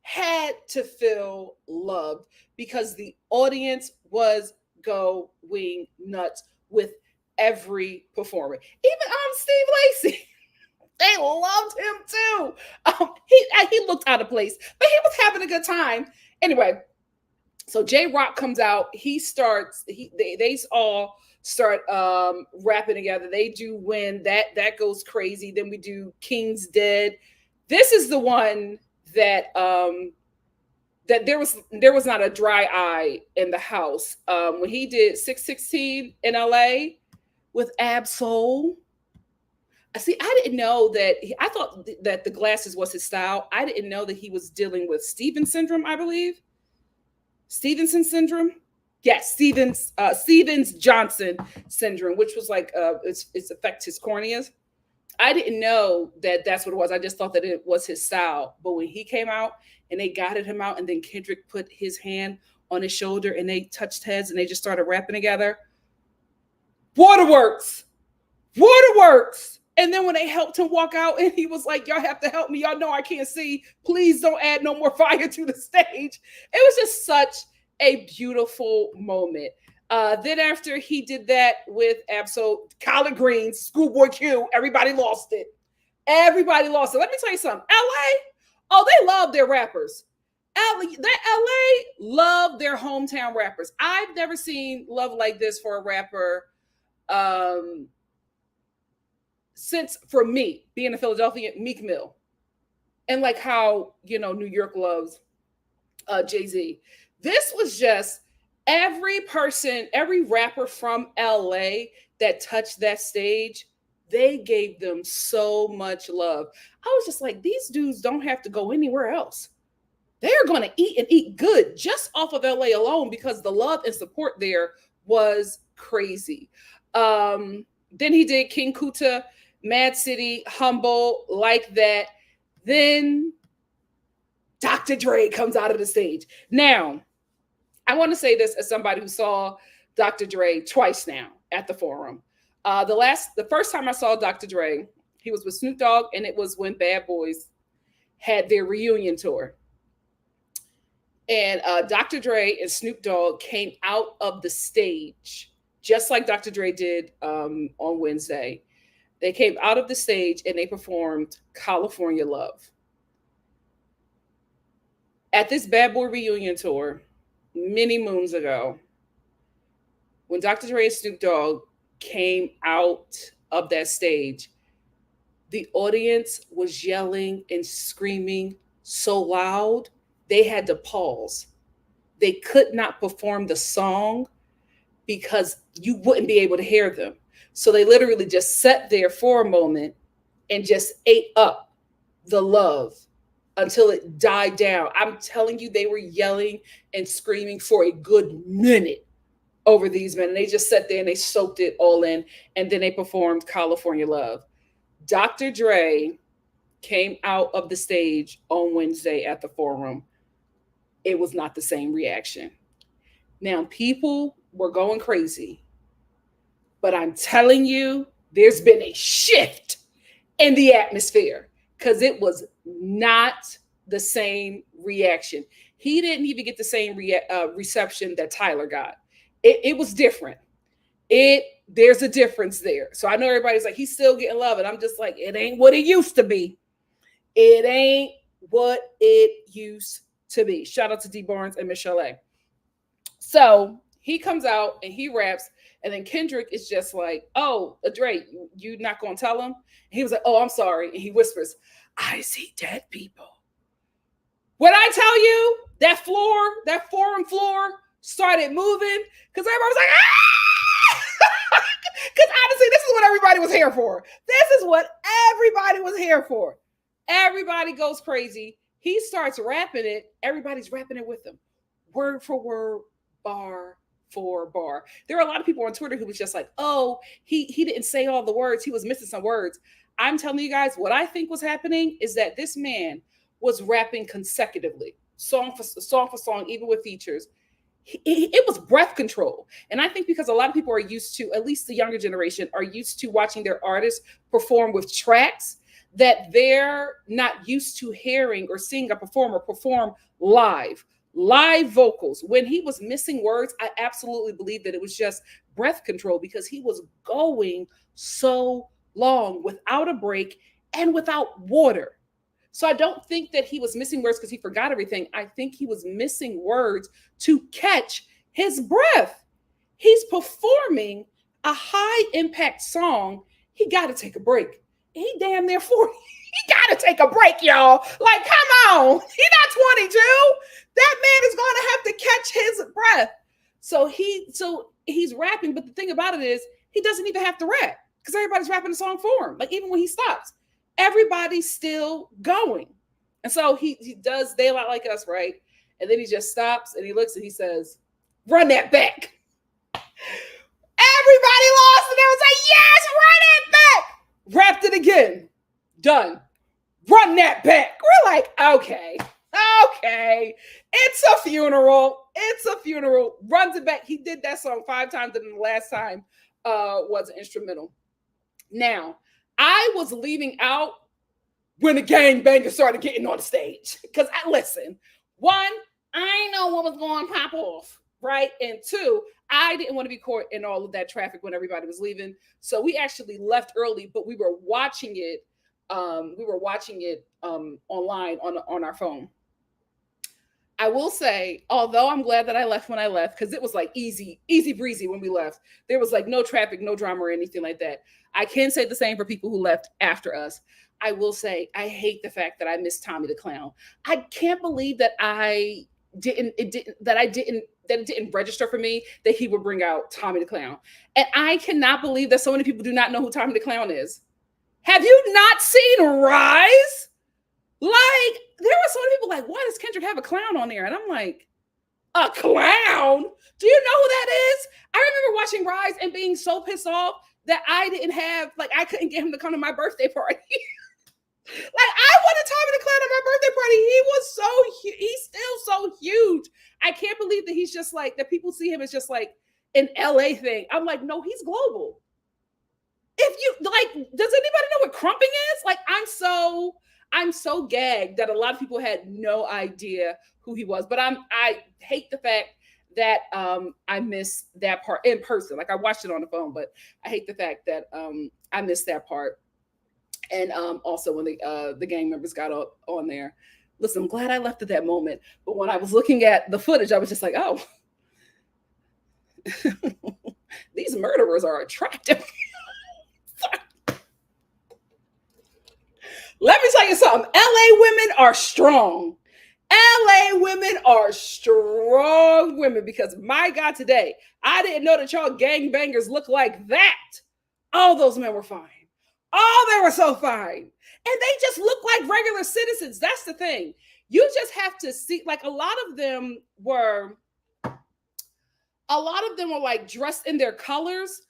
Had to feel loved because the audience was going nuts with every performer. Even Steve Lacy, they loved him too. He looked out of place, but he was having a good time. Anyway, so J Rock comes out. He starts. They all start rapping together. They do When that goes crazy. Then we do King's Dead. This is the one that that there was not a dry eye in the house when he did 616 in LA with Ab Soul. See, I didn't know that. I thought that the glasses was his style. I didn't know that he was dealing with Stevens syndrome, I believe. Stevenson syndrome? Yes, Stevens-Johnson syndrome, which was like it's affects his corneas. I didn't know that that's what it was. I just thought that it was his style. But when he came out and they guided him out, and then Kendrick put his hand on his shoulder and they touched heads and they just started rapping together. Waterworks. And then when they helped him walk out and he was like, y'all have to help me. Y'all know I can't see. Please don't add no more fire to the stage. It was just such a beautiful moment. Then after he did that with Absol, Collard Greens, Schoolboy Q, everybody lost it. Let me tell you something. LA, oh, they love their rappers. LA love their hometown rappers. I've never seen love like this for a rapper since, for me, being a Philadelphian, Meek Mill. And like how, New York loves Jay-Z. This was just every rapper from LA that touched that stage, they gave them so much love. I was just like, these dudes don't have to go anywhere else. They're going to eat and eat good just off of LA alone because the love and support there was crazy. Then he did King Kuta, Mad City, Humble, Like That. Then Dr. Dre comes out of the stage. Now, I want to say this as somebody who saw Dr. Dre twice now at the Forum. The first time I saw Dr. Dre, he was with Snoop Dogg, and it was when Bad Boys had their reunion tour. And Dr. Dre and Snoop Dogg came out of the stage, just like Dr. Dre did on Wednesday. They came out of the stage and they performed California Love. At this Bad Boy reunion tour, many moons ago, when Dr. Dre and Snoop Dogg came out of that stage, the audience was yelling and screaming so loud, they had to pause. They could not perform the song because you wouldn't be able to hear them. So they literally just sat there for a moment and just ate up the love until it died down. I'm telling you, they were yelling and screaming for a good minute over these men. And they just sat there and they soaked it all in. And then they performed California Love. Dr. Dre came out of the stage on Wednesday at the Forum. It was not the same reaction. Now, people were going crazy. But I'm telling you, there's been a shift in the atmosphere because it was not the same reaction. He didn't even get the same reception that Tyler got. It was different. There's a difference there. So I know everybody's like, he's still getting love. And I'm just like, it ain't what it used to be. It ain't what it used to be. Shout out to D Barnes and Michelle A. So he comes out and he raps. And then Kendrick is just like, oh, Dre, you not going to tell him? And he was like, oh, I'm sorry. And he whispers, I see dead people. When I tell you that forum floor started moving, because everybody was like, ah! Because honestly, this is what everybody was here for. This is what everybody was here for. Everybody goes crazy. He starts rapping it. Everybody's rapping it with him. Word for word, bar for bar. There are a lot of people on Twitter who was just like, oh, he didn't say all the words. He was missing some words. I'm telling you guys, what I think was happening is that this man was rapping consecutively, song for song, even with features. it was breath control. And I think because a lot of people are used to, at least the younger generation, are used to watching their artists perform with tracks that they're not used to hearing or seeing a performer perform live vocals. When he was missing words, I absolutely believe that it was just breath control because he was going so long without a break and without water. So I don't think that he was missing words because he forgot everything. I think he was missing words to catch his breath. He's performing a high impact song. He got to take a break. He damn near 40. He got to take a break, y'all. Like, come on. He's not 22. That man is going to have to catch his breath. So he's rapping, but the thing about it is he doesn't even have to rap because everybody's rapping the song for him. Like, even when he stops, everybody's still going. And so he does They Lot Like Us, right? And then he just stops and he looks and he says, run that back. Everybody lost and they was like, yes, run it back. Rapped it again. Done. Run that back. We're like, okay. It's a funeral. Runs it back. He did that song 5 times and then the last time was an instrumental. Now, I was leaving out when the gangbangers started getting on the stage. Because listen, 1, I know what was going to pop off, right? And 2, I didn't want to be caught in all of that traffic when everybody was leaving. So we actually left early, but we were watching it. Online on our phone. I will say, although I'm glad that I left when I left, because it was like easy breezy when we left. There was like no traffic, no drama or anything like that. I can say the same for people who left after us. I will say, I hate the fact that I missed Tommy the Clown. I can't believe that it didn't register for me that he would bring out Tommy the Clown. And I cannot believe that so many people do not know who Tommy the Clown is. Have you not seen Rise? Like, there were so many people like, why does Kendrick have a clown on there? And I'm like, a clown? Do you know who that is? I remember watching Rise and being so pissed off that I couldn't get him to come to my birthday party. Like, I wanted Tommy the Clown at my birthday party. He's still so huge. I can't believe that he's just like, that people see him as just like an LA thing. I'm like, no, he's global. If you like, does anybody know what crumping is? Like, I'm so gagged that a lot of people had no idea who he was. But I hate the fact that I missed that part in person. Like, I watched it on the phone, but I hate the fact that I missed that part. And also when the gang members got on there. Listen, I'm glad I left at that moment. But when I was looking at the footage, I was just like, oh, these murderers are attractive. Let me tell you something. LA women are strong. LA women are strong women because, my God, today, I didn't know that y'all gangbangers look like that. All those men were fine. Oh, they were so fine. And they just look like regular citizens. That's the thing. You just have to see, like, a lot of them were like dressed in their colors,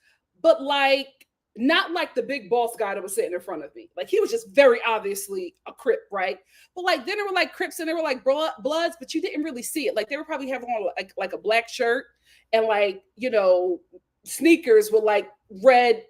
but like, not like the big boss guy that was sitting in front of me. Like, he was just very obviously a Crip, right? But like, then there were like Crips and there were like Bloods, but you didn't really see it. Like, they were probably having on like a black shirt and like, you know, sneakers with like red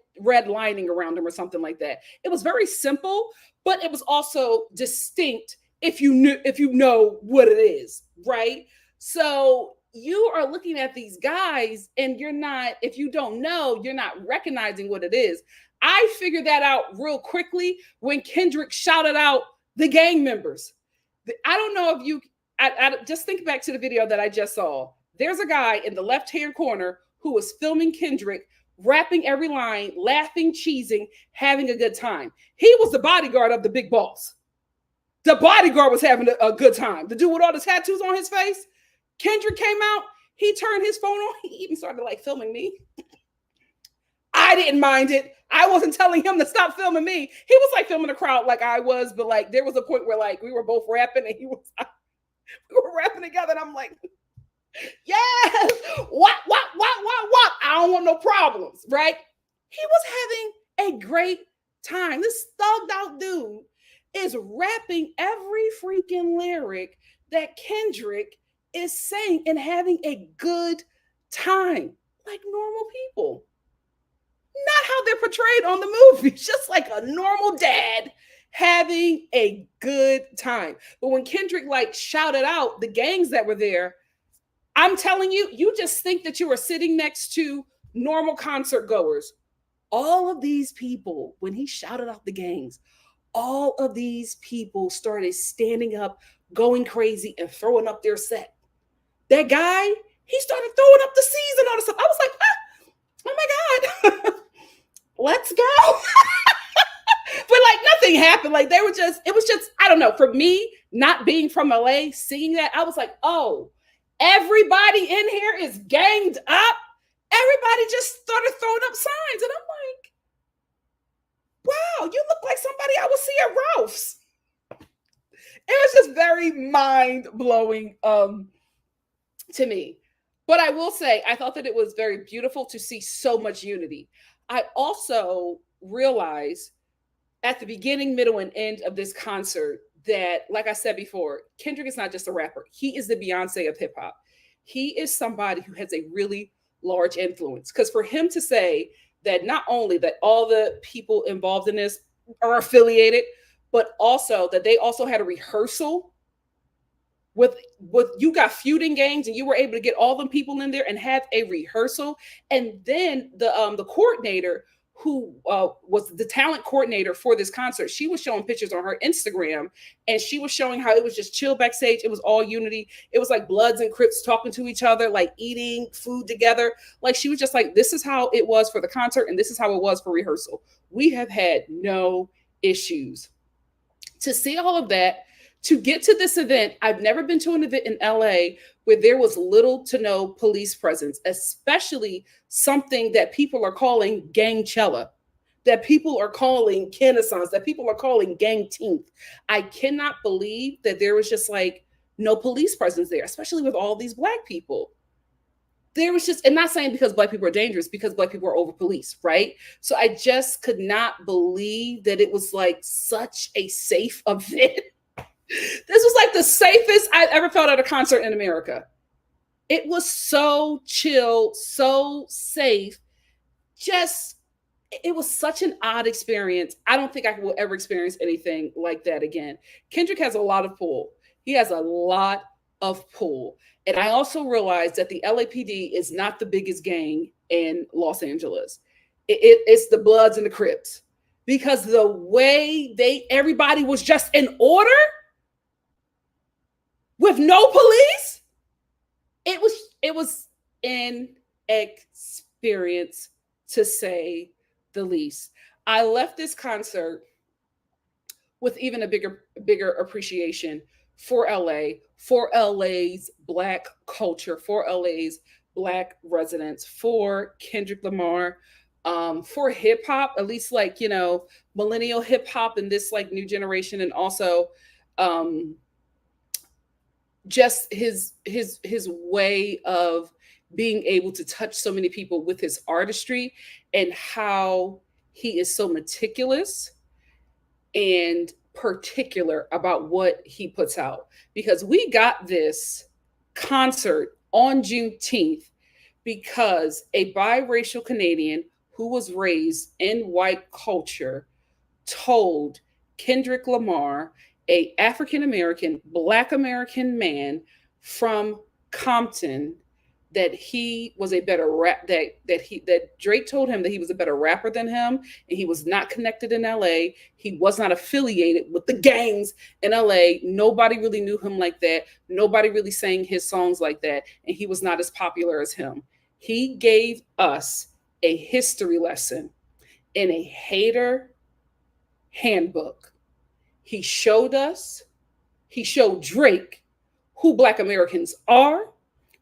lining around them or something like that. It was very simple, but it was also distinct if you know what it is, right? So you are looking at these guys and if you don't know, you're not recognizing what it is. I figured that out real quickly when Kendrick shouted out the gang members. I don't know if I just think back to the video that I just saw. There's a guy in the left-hand corner who was filming Kendrick, rapping every line, laughing, cheesing, having a good time. He was the bodyguard of the big boss. The bodyguard was having a good time. The dude with all the tattoos on his face. Kendrick came out, he turned his phone on, he even started like filming me. I didn't mind it. I wasn't telling him to stop filming me. He was like filming the crowd like I was, but like there was a point where like we were both rapping and we were rapping together and I'm like, yes, what? I don't want no problems, right? He was having a great time. This thugged out dude is rapping every freaking lyric that Kendrick is saying and having a good time like normal people. Not how they're portrayed on the movies, just like a normal dad having a good time. But when Kendrick like shouted out the gangs that were there, I'm telling you, you just think that you are sitting next to normal concert goers. All of these people, when he shouted out the gangs, all of these people started standing up, going crazy, and throwing up their set. That guy, he started throwing up the C's and all this stuff. I was like, oh my God, let's go. But like nothing happened. Like it was just, I don't know, for me, not being from LA, seeing that, I was like, oh, everybody in here is ganged up. Everybody just started throwing up signs. And I'm like, wow, you look like somebody I would see at Ralph's. It was just very mind-blowing to me. But I will say, I thought that it was very beautiful to see so much unity. I also realized at the beginning, middle, and end of this concert that, like I said before, Kendrick is not just a rapper. He is the Beyonce of hip hop. He is somebody who has a really large influence. Because for him to say that not only that all the people involved in this are affiliated, but also that they also had a rehearsal with you got feuding gangs and you were able to get all them people in there and have a rehearsal. And then the coordinator who was the talent coordinator for this concert, she was showing pictures on her Instagram and she was showing how it was just chill backstage. It was all unity. It was like Bloods and Crips talking to each other, like eating food together. Like she was just like, this is how it was for the concert and this is how it was for rehearsal. We have had no issues. To see all of that, to get to this event, I've never been to an event in LA where there was little to no police presence, especially something that people are calling gangchella, that people are calling Renaissance, that people are calling Gangteenth. I cannot believe that there was just like no police presence there, especially with all these Black people. There was just, and not saying because Black people are dangerous, because Black people are over policed, right? So I just could not believe that it was like such a safe event. This was like the safest I've ever felt at a concert in America. It was so chill, so safe. Just, it was such an odd experience. I don't think I will ever experience anything like that again. Kendrick has a lot of pull. He has a lot of pull. And I also realized that the LAPD is not the biggest gang in Los Angeles. It's the Bloods and the Crips. Because the way everybody was just in order, with no police, it was an experience, to say the least. I left this concert with even a bigger appreciation for LA, for LA's Black culture, for LA's Black residents, for Kendrick Lamar, for hip hop, at least like, you know, millennial hip hop and this like new generation, and also just his way of being able to touch so many people with his artistry, and how he is so meticulous and particular about what he puts out. Because we got this concert on Juneteenth because a biracial Canadian who was raised in white culture told Kendrick Lamar, a African-American, Black American man from Compton, that he was a better that Drake told him that he was a better rapper than him, and he was not connected in LA. He was not affiliated with the gangs in LA. Nobody really knew him like that. Nobody really sang his songs like that, and he was not as popular as him. He gave us a history lesson in a hater handbook. He showed Drake who Black Americans are,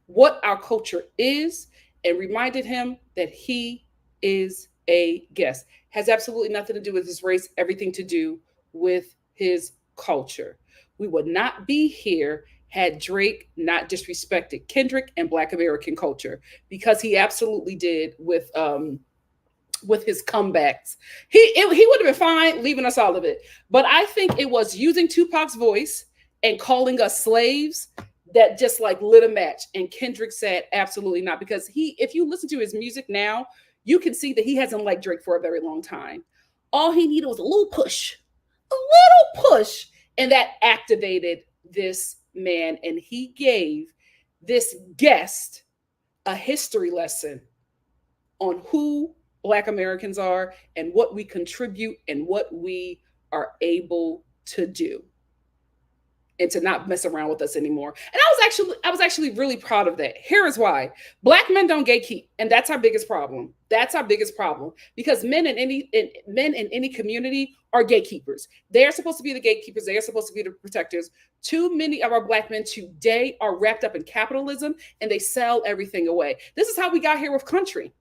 what our culture is, and reminded him that he is a guest. Has absolutely nothing to do with his race, everything to do with his culture. We would not be here had Drake not disrespected Kendrick and Black American culture, because he absolutely did with his comebacks. He would have been fine leaving us all of it. But I think it was using Tupac's voice and calling us slaves that just like lit a match. And Kendrick said, absolutely not. Because if you listen to his music now, you can see that he hasn't liked Drake for a very long time. All he needed was a little push, a little push. And that activated this man. And he gave this guest a history lesson on who Black Americans are and what we contribute and what we are able to do, and to not mess around with us anymore. And I was actually really proud of that. Here is why. Black men don't gatekeep, and that's our biggest problem. That's our biggest problem, because men in any community are gatekeepers. They're supposed to be the gatekeepers. They are supposed to be the protectors. Too many of our Black men today are wrapped up in capitalism, and they sell everything away. This is how we got here with country.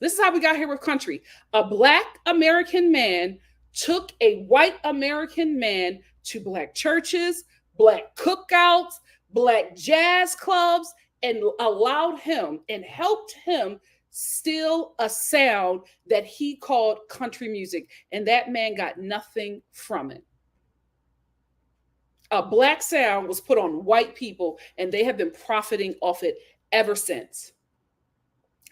This is how we got here with country. A Black American man took a white American man to Black churches, Black cookouts, Black jazz clubs, and allowed him and helped him steal a sound that he called country music. And that man got nothing from it. A Black sound was put on white people, and they have been profiting off it ever since.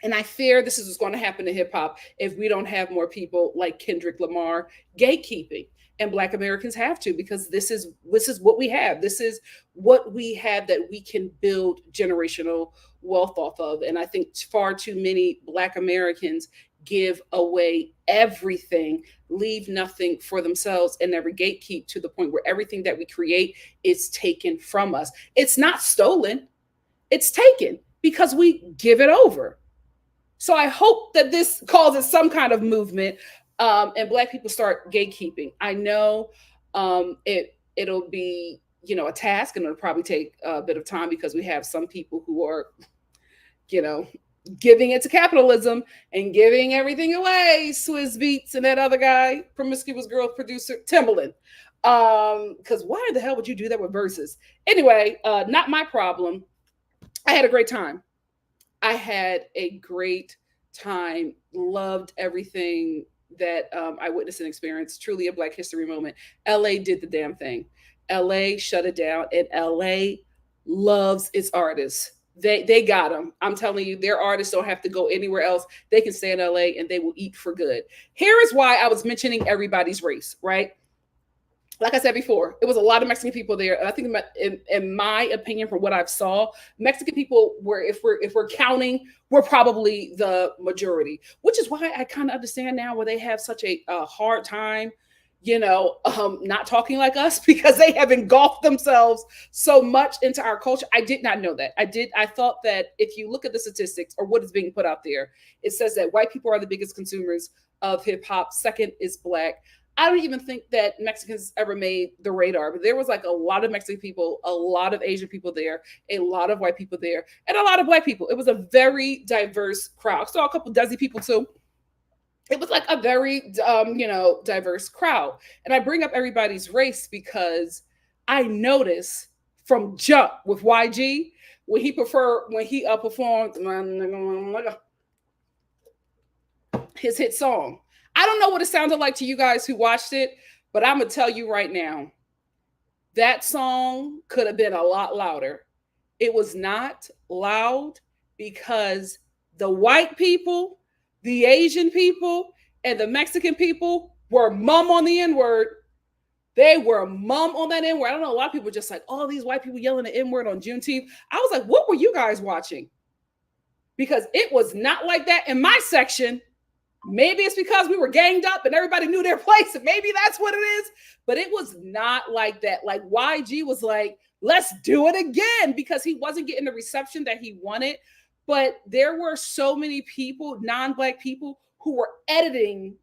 And I fear this is what's going to happen to hip hop if we don't have more people like Kendrick Lamar gatekeeping. And Black Americans have to, because this is what we have. This is what we have that we can build generational wealth off of. And I think far too many Black Americans give away everything, leave nothing for themselves, and never gatekeep, to the point where everything that we create is taken from us. It's not stolen, it's taken, because we give it over. So I hope that this causes some kind of movement, and Black people start gatekeeping. I know it'll be, a task, and it'll probably take a bit of time, because we have some people who are, giving it to capitalism and giving everything away. Swizz Beatz and that other guy, Promiscuous Girl producer, Timbaland. Because why the hell would you do that with verses? Anyway, not my problem. I had a great time. I had a great time, loved everything that I witnessed and experienced. Truly a Black history moment. LA did the damn thing. LA shut it down, and LA loves its artists. They got them. I'm telling you, their artists don't have to go anywhere else. They can stay in LA and they will eat for good. Here is why I was mentioning everybody's race, right? Like I said before, it was a lot of Mexican people there. And I think in my opinion, from what I've saw, Mexican people were, if we're counting, we're probably the majority, which is why I kind of understand now why they have such a hard time, not talking like us, because they have engulfed themselves so much into our culture. I did not know that. I thought that if you look at the statistics or what is being put out there, it says that white people are the biggest consumers of hip hop. Second is Black. I don't even think that Mexicans ever made the radar, but there was like a lot of Mexican people, a lot of Asian people there, a lot of white people there, and a lot of Black people. It was a very diverse crowd. I saw a couple Desi people too. It was like a very, diverse crowd. And I bring up everybody's race because I noticed from jump with YG, when he performed his hit song. I don't know what it sounded like to you guys who watched it, but I'm going to tell you right now, that song could have been a lot louder. It was not loud because the white people, the Asian people, and the Mexican people were mum on the N-word. They were mum on that N-word. I don't know, a lot of people were just like, oh, these white people yelling the N-word on Juneteenth. I was like, what were you guys watching? Because it was not like that in my section. Maybe it's because we were ganged up and everybody knew their place, and maybe that's what it is. But it was not like that. Like YG was like, let's do it again, because he wasn't getting the reception that he wanted. But there were so many people, non-Black people, who were editing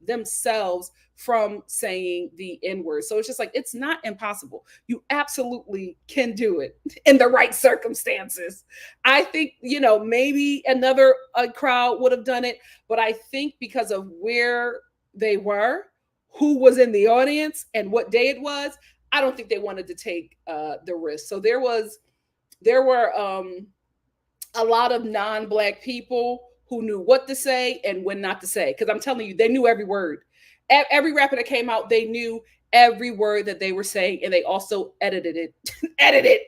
themselves from saying the N-word. So it's just like, it's not impossible. You absolutely can do it in the right circumstances. I think, maybe another crowd would have done it, but I think because of where they were, who was in the audience, and what day it was, I don't think they wanted to take the risk. So there were a lot of non-Black people who knew what to say and when not to say. Because I'm telling you, they knew every word. Every rapper that came out, they knew every word that they were saying, and they also edited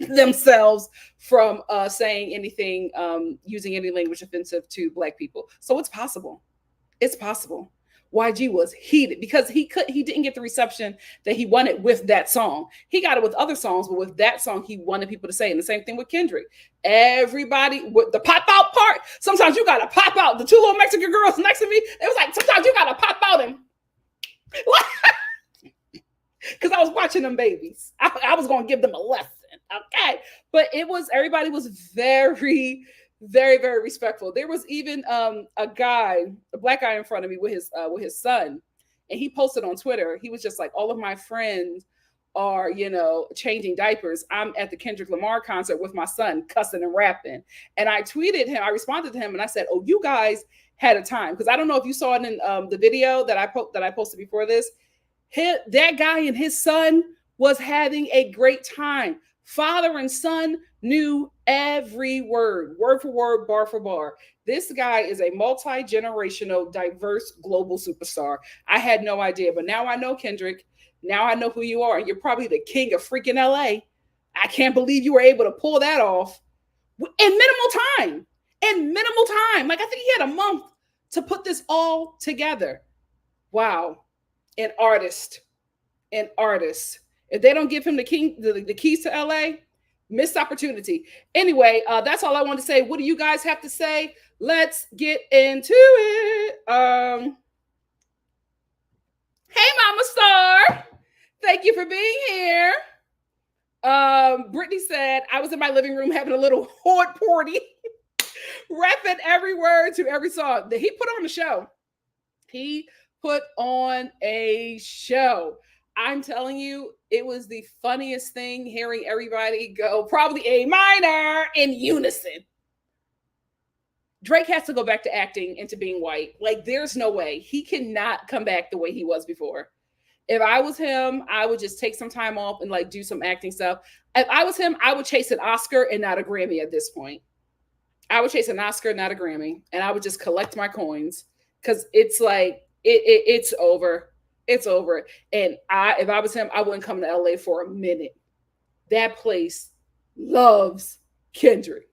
themselves from saying anything, using any language offensive to Black people. So it's possible. It's possible. YG was heated because he didn't get the reception that he wanted with that song. He got it with other songs, but with that song, he wanted people to say. And the same thing with Kendrick. Everybody with the pop out part. Sometimes you gotta pop out. The two little Mexican girls next to me, it was like sometimes you gotta pop out and because I was watching them babies. I was gonna give them a lesson. Okay. But everybody was very, very, very respectful. There was even a Black guy in front of me with his son, and he posted on Twitter. He was just like, all of my friends are, changing diapers. I'm at the Kendrick Lamar concert with my son, cussing and rapping. And I responded to him, and I said, oh, you guys had a time. Because I don't know if you saw it in the video that I posted before this. That guy and his son was having a great time. Father and son knew every word for word, bar for bar. This guy is a multi-generational, diverse, global superstar. I had no idea, but now I know, Kendrick. Now I know who you are. You're probably the king of freaking LA. I can't believe you were able to pull that off in minimal time. Like, I think he had a month to put this all together. Wow. An artist. If they don't give him the keys to LA, missed opportunity. Anyway, that's all I want to say. What do you guys have to say? Let's get into it. Hey, Mama Star. Thank you for being here. Brittany said, I was in my living room having a little hoard party, rapping every word to every song. He put on a show. I'm telling you, it was the funniest thing hearing everybody go probably A minor in unison. Drake has to go back to acting and to being white. Like, there's no way. He cannot come back the way he was before. If I was him, I would just take some time off and like do some acting stuff. If I was him, I would chase an Oscar and not a Grammy at this point. I would chase an Oscar, not a Grammy, and I would just collect my coins because it's like it's over. It's over. And if I was him, I wouldn't come to LA for a minute. That place loves Kendrick.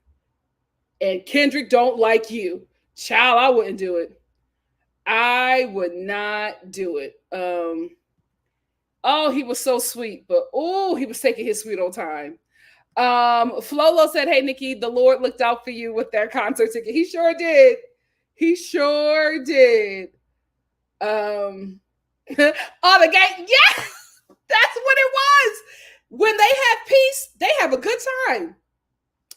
And Kendrick don't like you. Child, I wouldn't do it. I would not do it. Oh, he was so sweet, but he was taking his sweet old time. Flolo said, hey, Nikki, the Lord looked out for you with that concert ticket. He sure did. The game. Yes, that's what it was. When they have peace, they have a good time.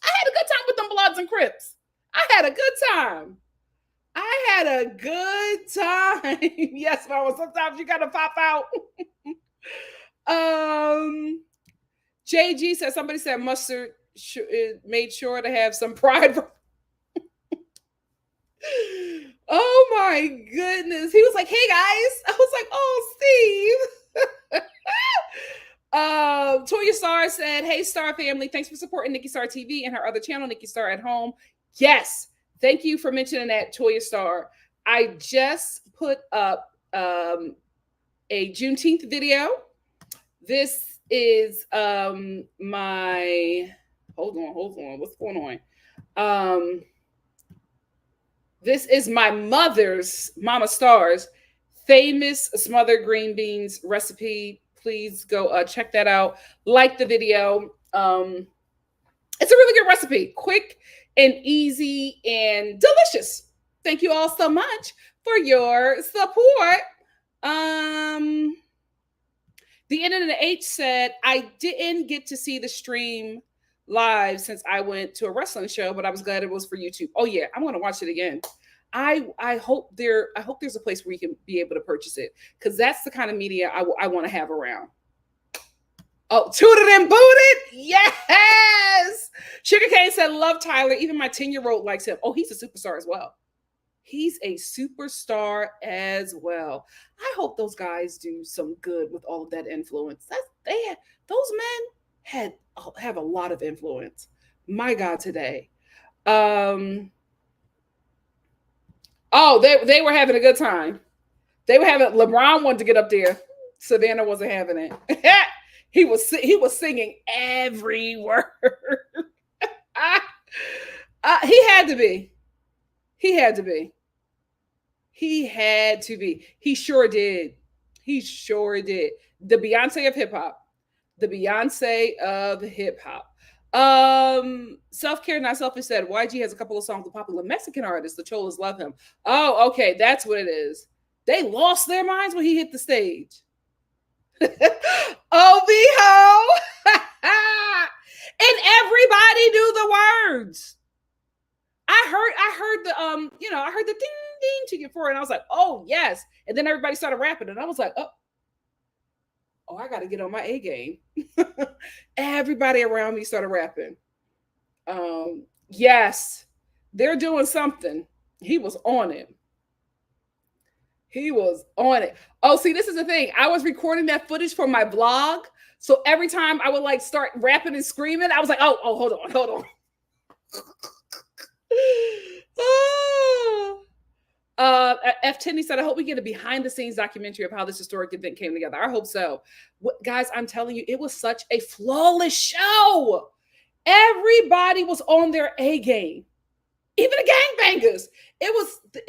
I had a good time with them Bloods and Crips. I had a good time. Yes, Mama, sometimes you gotta pop out. JG said, somebody said Mustard made sure to have some pride. Oh my goodness. He was like, hey guys. I was like, oh, Steve. TIK said, hey Star family, thanks for supporting Nikki.Star TV and her other channel, Nikki.Star at Home. Yes, thank you for mentioning that, TIK. I just put up a Juneteenth video. This is my hold on, what's going on? This is my mother's, Mama Star's, famous smothered green beans recipe. Please go check that out. Like the video. It's a really good recipe. Quick and easy and delicious. Thank you all so much for your support. The Internet H said, I didn't get to see the stream live since I went to a wrestling show, but I was glad it was for YouTube. Oh yeah, I'm going to watch it again. I hope there's a place where you can be able to purchase it, because that's the kind of media I want to have around. Oh, tooted and booted. Yes. Sugarcane said, love Tyler. Even my 10-year-old likes him. Oh, he's a superstar as well. He's a superstar as well. I hope those guys do some good with all of that influence. Those men have a lot of influence. My God, today. Oh, they were having a good time. LeBron wanted to get up there. Savannah wasn't having it. He was singing every word. He had to be. He had to be. He had to be. He sure did. He sure did. The Beyonce of hip hop. The Beyonce of hip hop. Self-care not selfish said YG has a couple of songs with popular Mexican artists. The Cholas love him. Oh, okay, that's what it is. They lost their minds when he hit the stage. Oh, beho. And everybody knew the words. I heard the I heard the ding ding to get for it, and I was like, oh yes. And then everybody started rapping, and I was like, oh, I got to get on my A game. Everybody around me started rapping. Yes, they're doing something. He was on it. He was on it. Oh, see, this is the thing. I was recording that footage for my vlog. So every time I would like start rapping and screaming, I was like, oh, hold on. F. Tinney said, I hope we get a behind the scenes documentary of how this historic event came together. I hope so. Guys, I'm telling you, it was such a flawless show. Everybody was on their A game. Even the gangbangers.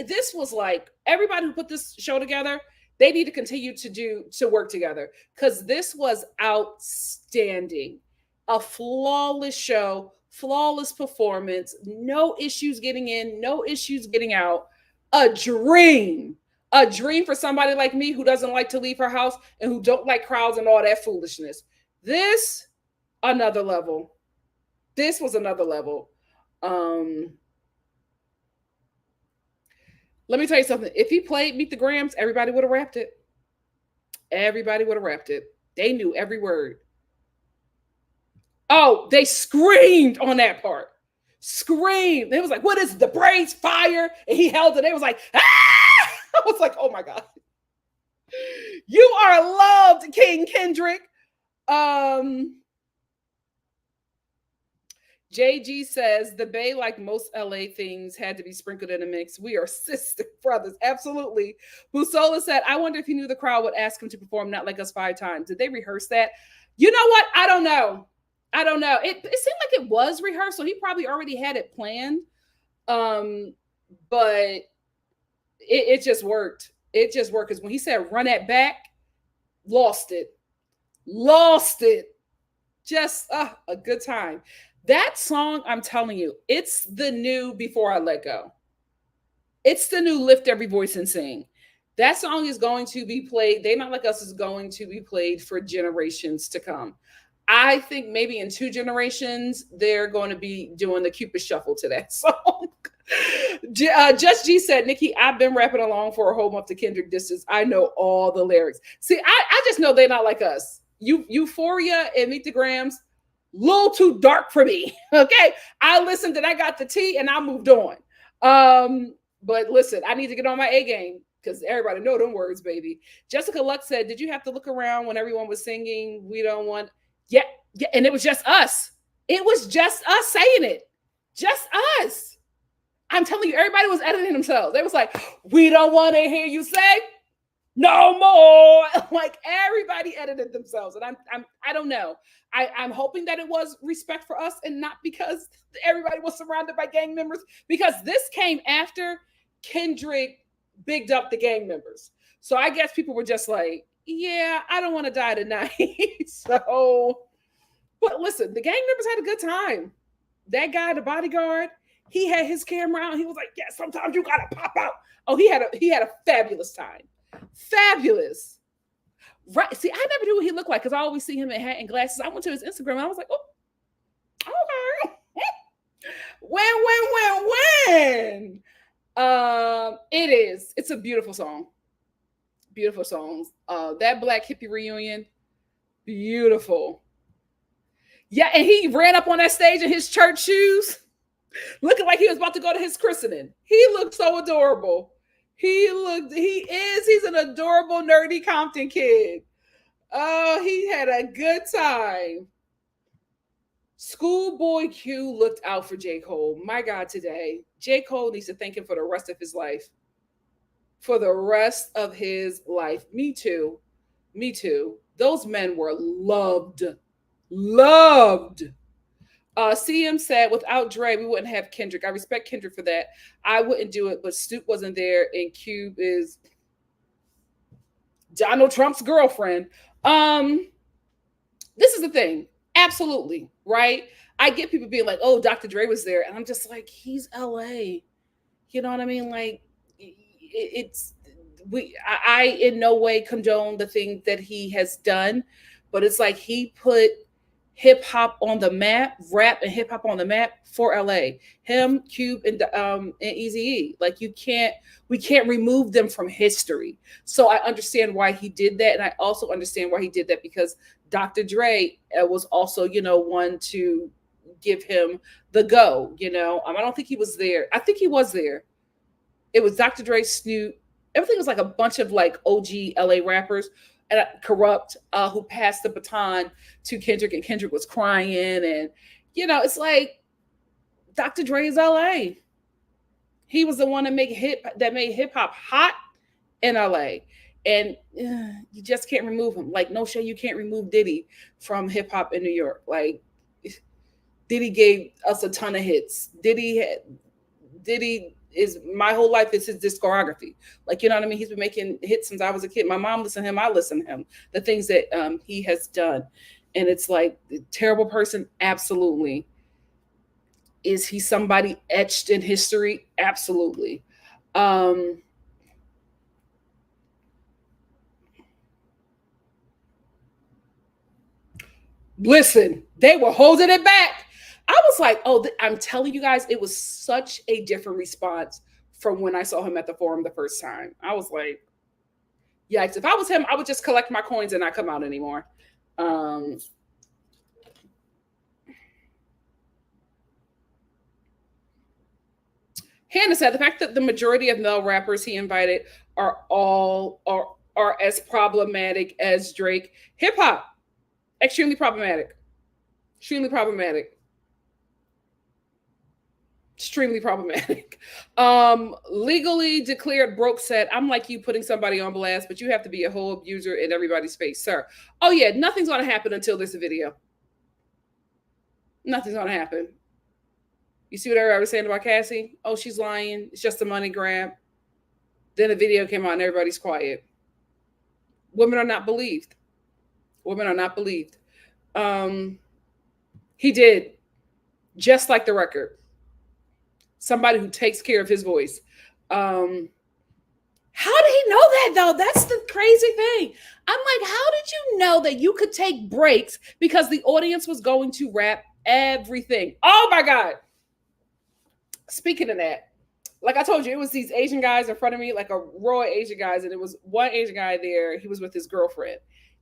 This was like everybody who put this show together, they need to continue to work together because this was outstanding. A flawless show, flawless performance, no issues getting in, no issues getting out. A dream for somebody like me who doesn't like to leave her house and who don't like crowds and all that foolishness. This, another level. This was another level. Let me tell you something. If he played Meet the Grams, everybody would have rapped it. Everybody would have rapped it. They knew every word. Oh, they screamed on that part. Screamed. It was like, what is it? The braids fire? And he held it. It was like, ah! I was like, oh my God. You are loved, King Kendrick. JG says the Bay, like most LA things, had to be sprinkled in a mix. We are sister brothers. Absolutely. Busola said, I wonder if he knew the crowd would ask him to perform Not Like Us 5 times. Did they rehearse that? You know what? I don't know. It seemed like it was rehearsed, so he probably already had it planned. But it just worked. It just worked because when he said run it back, lost it. Just a good time. That song, I'm telling you, it's the new Before I Let Go. It's the new Lift Every Voice and Sing. That song is going to be played. They Not Like Us is going to be played for generations to come. I think maybe in 2 generations, they're going to be doing the Cupid Shuffle to that song. Just G said, Nikki, I've been rapping along for a whole month to Kendrick distance. I know all the lyrics. See, I just know They Not Like Us. Euphoria and Meet the Grams, little too dark for me. Okay. I listened and I got the tea and I moved on. But listen, I need to get on my A game because everybody know them words, baby. Jessica Luck said, did you have to look around when everyone was singing? We don't want. Yeah. And it was just us. It was just us saying it. Just us. I'm telling you, everybody was editing themselves. They was like, we don't want to hear you say no more. Like everybody edited themselves. And I don't know. I'm hoping that it was respect for us and not because everybody was surrounded by gang members, because this came after Kendrick bigged up the gang members. So I guess people were just like, yeah, I don't want to die tonight. So, but listen, the gang members had a good time. That guy, the bodyguard, he had his camera out. He was like, yeah, sometimes you got to pop out. Oh, he had a fabulous time. Fabulous. Right. See, I never knew what he looked like because I always see him in hat and glasses. I went to his Instagram and I was like, oh, okay. When. It is. It's a beautiful song. Beautiful songs. That Black Hippie reunion, beautiful. Yeah, and he ran up on that stage in his church shoes, looking like he was about to go to his christening. He looked so adorable. He's an adorable, nerdy Compton kid. Oh, he had a good time. Schoolboy Q looked out for J. Cole. My God, today. J. Cole needs to thank him for the rest of his life. For the rest of his life. Me too. Me too. Those men were loved. Loved. CM said, without Dre, we wouldn't have Kendrick. I respect Kendrick for that. I wouldn't do it, but Snoop wasn't there, and Cube is Donald Trump's girlfriend. This is the thing. Absolutely, right? I get people being like, oh, Dr. Dre was there. And I'm just like, he's LA. You know what I mean? Like, it's I in no way condone the thing that he has done, but it's like he put hip hop on the map, rap and hip hop on the map for LA. Him, Cube, and Eazy-E. Like we can't remove them from history. So I understand why he did that, and I also understand why he did that because Dr. Dre was also, one to give him the go. I don't think he was there. I think he was there. It was Dr. Dre, Snoop. Everything was like a bunch of like OG LA rappers and Corrupt who passed the baton to Kendrick, and Kendrick was crying. And, it's like Dr. Dre is LA. He was the one that made hip hop hot in LA. And you just can't remove him. Like, no shade, you can't remove Diddy from hip hop in New York. Like, Diddy gave us a ton of hits. Diddy is my whole life is his discography. Like, you know what I mean? He's been making hits since I was a kid. My mom listened to him. I listen to him. The things that he has done. And it's like, terrible person? Absolutely. Is he somebody etched in history? Absolutely. Listen, they were holding it back. I was like, oh, I'm telling you guys, it was such a different response from when I saw him at the Forum the first time. I was like, yikes. If I was him, I would just collect my coins and not come out anymore. Hannah said the fact that the majority of male rappers he invited are as problematic as Drake. Hip hop, extremely problematic. Extremely problematic. Extremely problematic. Legally declared broke said, I'm like you putting somebody on blast, but you have to be a whole abuser in everybody's face, sir. Oh yeah, nothing's gonna happen until there's a video. Nothing's gonna happen. You see what everybody was saying about Cassie? Oh, she's lying. It's just a money grab. Then the video came out and everybody's quiet. Women are not believed. Women are not believed. He did, just like the record. Somebody who takes care of his voice. How did he know that, though? That's the crazy thing. I'm like, how did you know that you could take breaks because the audience was going to rap everything? Oh, my God. Speaking of that, like I told you, it was these Asian guys in front of me, like a row of Asian guys, and it was one Asian guy there. He was with his girlfriend.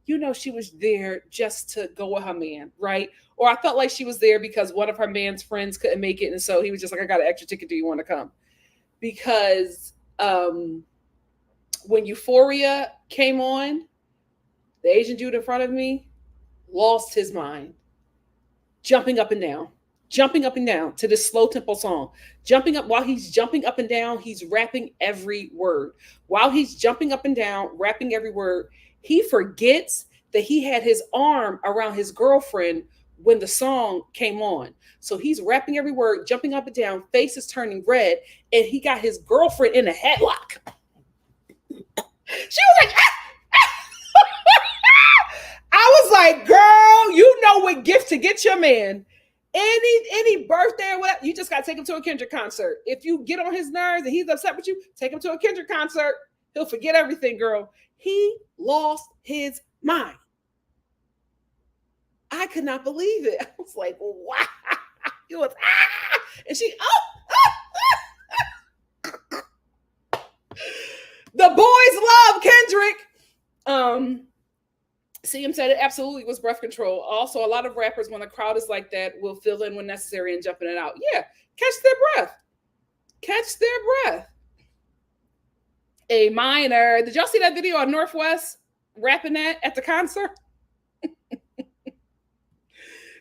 She was there just to go with her man, right? Or I felt like she was there because one of her man's friends couldn't make it. And so he was just like, I got an extra ticket. Do you want to come? Because when Euphoria came on, the Asian dude in front of me lost his mind, jumping up and down to this slow tempo song. While he's jumping up and down, he's rapping every word. While he's jumping up and down, rapping every word, he forgets that he had his arm around his girlfriend when the song came on. So he's rapping every word, jumping up and down, face is turning red, and he got his girlfriend in a headlock. She was like, I was like, girl, you know what gift to get your man. Any birthday or whatever, you just got to take him to a Kendrick concert. If you get on his nerves and he's upset with you, take him to a Kendrick concert. He'll forget everything, girl. He lost his mind. I could not believe it. I was like, wow. He was, and she, The boys love Kendrick. CM said it absolutely was breath control. Also, a lot of rappers, when the crowd is like that, will fill in when necessary and jumping it out. Yeah, catch their breath. Catch their breath. A minor. Did y'all see that video on Northwest rapping that at the concert?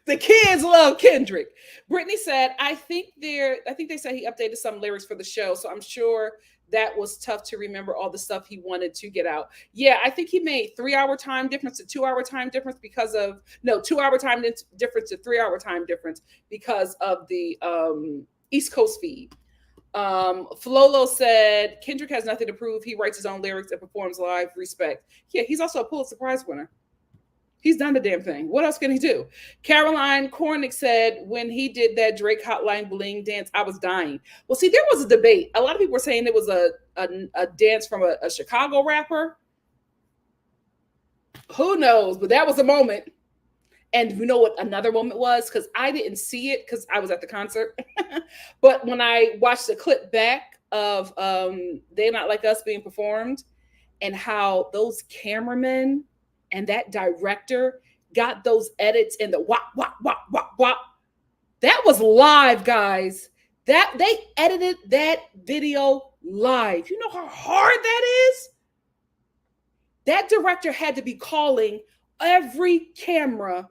The kids love Kendrick. Brittany said, I think they said he updated some lyrics for the show, so I'm sure that was tough to remember all the stuff he wanted to get out. Yeah, I think he made 3-hour time difference to 2-hour time difference because of 2-hour time difference to 3-hour time difference because of the East Coast feed. Flolo said Kendrick has nothing to prove. He writes his own lyrics and performs live. Respect. Yeah, he's also a Pulitzer Prize winner. He's done the damn thing. What else can he do? Caroline Cornick said when he did that Drake Hotline Bling dance, I was dying. Well, see, there was a debate. A lot of people were saying it was a dance from a Chicago rapper. Who knows? But that was a moment. And you know what another moment was? Because I didn't see it because I was at the concert. But when I watched the clip back of They Not Like Us being performed and how those cameramen and that director got those edits and the wop, wop, wop, wop, wop. That was live, guys. That they edited that video live. You know how hard that is? That director had to be calling every camera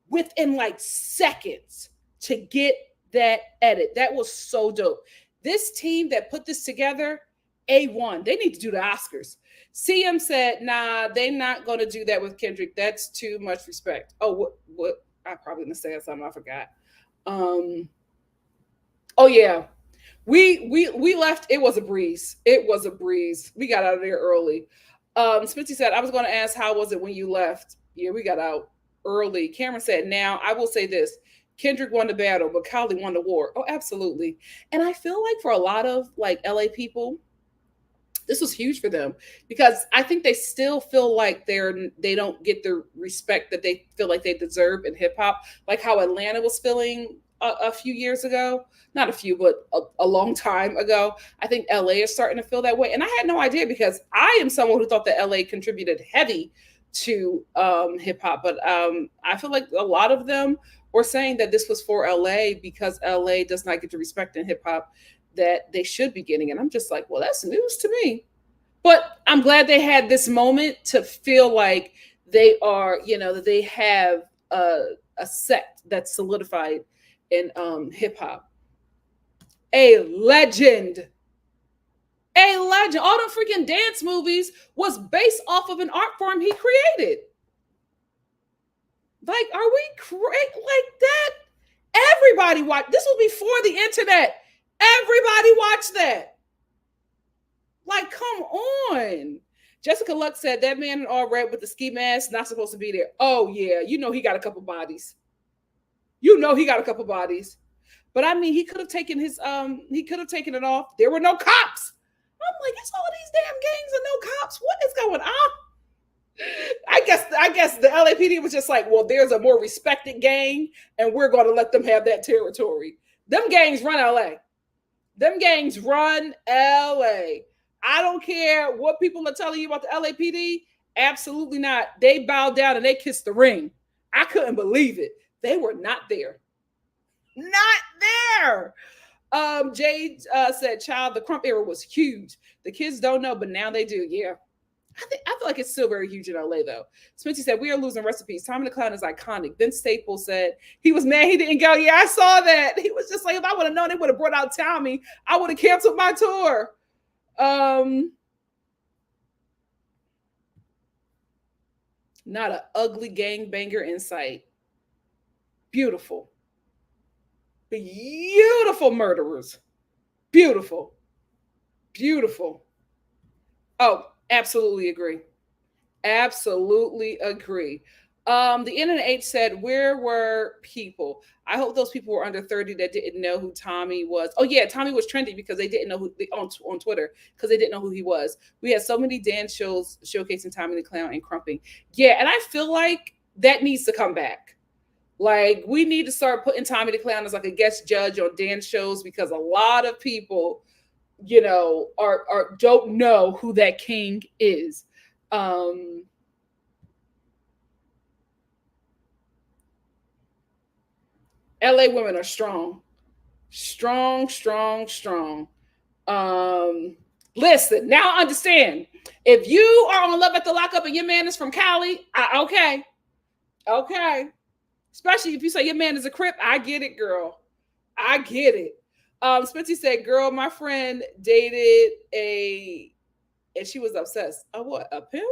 within like seconds to get that edit. That was so dope. This team that put this together, A1. They need to do the Oscars. CM said, nah, they're not going to do that with Kendrick. That's too much respect. Oh, what? I probably didn't say something. I forgot. Oh, yeah. We left. It was a breeze. It was a breeze. We got out of there early. Smithy said, I was going to ask, how was it when you left? Yeah, we got out early. Cameron said, now, I will say this. Kendrick won the battle, but Kali won the war. Oh, absolutely. And I feel like for a lot of like LA people, this was huge for them because I think they still feel like they don't get the respect that they feel like they deserve in hip hop, like how Atlanta was feeling a few years ago. Not a few, but a long time ago. I think LA is starting to feel that way. And I had no idea because I am someone who thought that LA contributed heavy to hip hop. But I feel like a lot of them were saying that this was for LA because LA does not get the respect in hip hop that they should be getting. And I'm just like, well, that's news to me. But I'm glad they had this moment to feel like they are, that they have a sect that's solidified in hip hop. A legend. A legend. All them freaking dance movies was based off of an art form he created. Like, are we crazy like that? Everybody watched. This was before the internet. Everybody watched that. Like, come on. Jessica Luck said that man in all red with the ski mask not supposed to be there. Oh yeah, he got a couple bodies. He got a couple bodies. But I mean, he could have taken it off. There were no cops. I'm like, it's all these damn gangs and no cops. What is going on? I guess the LAPD was just like, well, there's a more respected gang, and we're going to let them have that territory. Them gangs run LA. Them gangs run LA. I don't care what people are telling you about the LAPD. Absolutely not. They bowed down and they kissed the ring. I couldn't believe it. They were not there. Not there. Jade said, child, the Crump era was huge. The kids don't know, but now they do. Yeah. I feel like it's still very huge in LA, though. Smitty said, we are losing recipes. Tommy the Clown is iconic. Vince Staples said he was mad he didn't go. Yeah, I saw that. He was just like, if I would have known they would have brought out Tommy, I would have canceled my tour. Not an ugly gangbanger in sight. Beautiful. Beautiful murderers. Beautiful. Beautiful. Oh, absolutely agree. Absolutely agree. The NNH said, where were people? I hope those people were under 30 that didn't know who Tommy was. Oh, yeah, Tommy was trendy because they didn't know who on Twitter because they didn't know who he was. We had so many dance shows showcasing Tommy the Clown and Crumping. Yeah, and I feel like that needs to come back. Like, we need to start putting Tommy the Clown as like a guest judge on dance shows because a lot of people, are don't know who that king is. LA women are strong. Strong. Listen, now understand. If you are on Love at the Lockup and your man is from Cali, okay. Especially if you say your man is a Crip, I get it, girl. I get it. Spency said, girl, my friend dated and she was obsessed. A what? A pimp?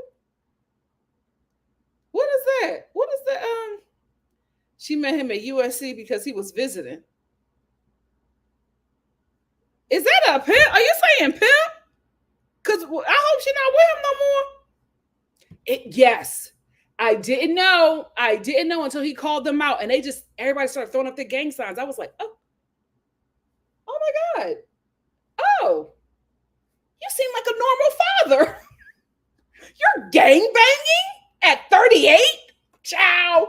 What is that? What is that? She met him at USC because he was visiting. Is that a pimp? Are you saying pimp? Because I hope she's not with him no more. Yes. I didn't know. I didn't know until he called them out, and everybody started throwing up their gang signs. I was like, oh my God. Oh, you seem like a normal father. You're gang banging at 38? Child,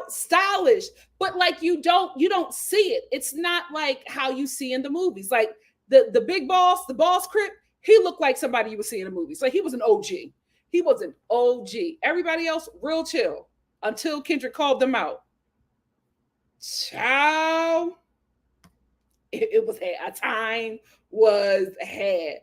stylish. But like you don't see it. It's not like how you see in the movies. Like the big boss, the boss crip, he looked like somebody you would see in the movies. Like he was an OG. He was an OG. Everybody else, real chill until Kendrick called them out. Child. It was had. A time was had.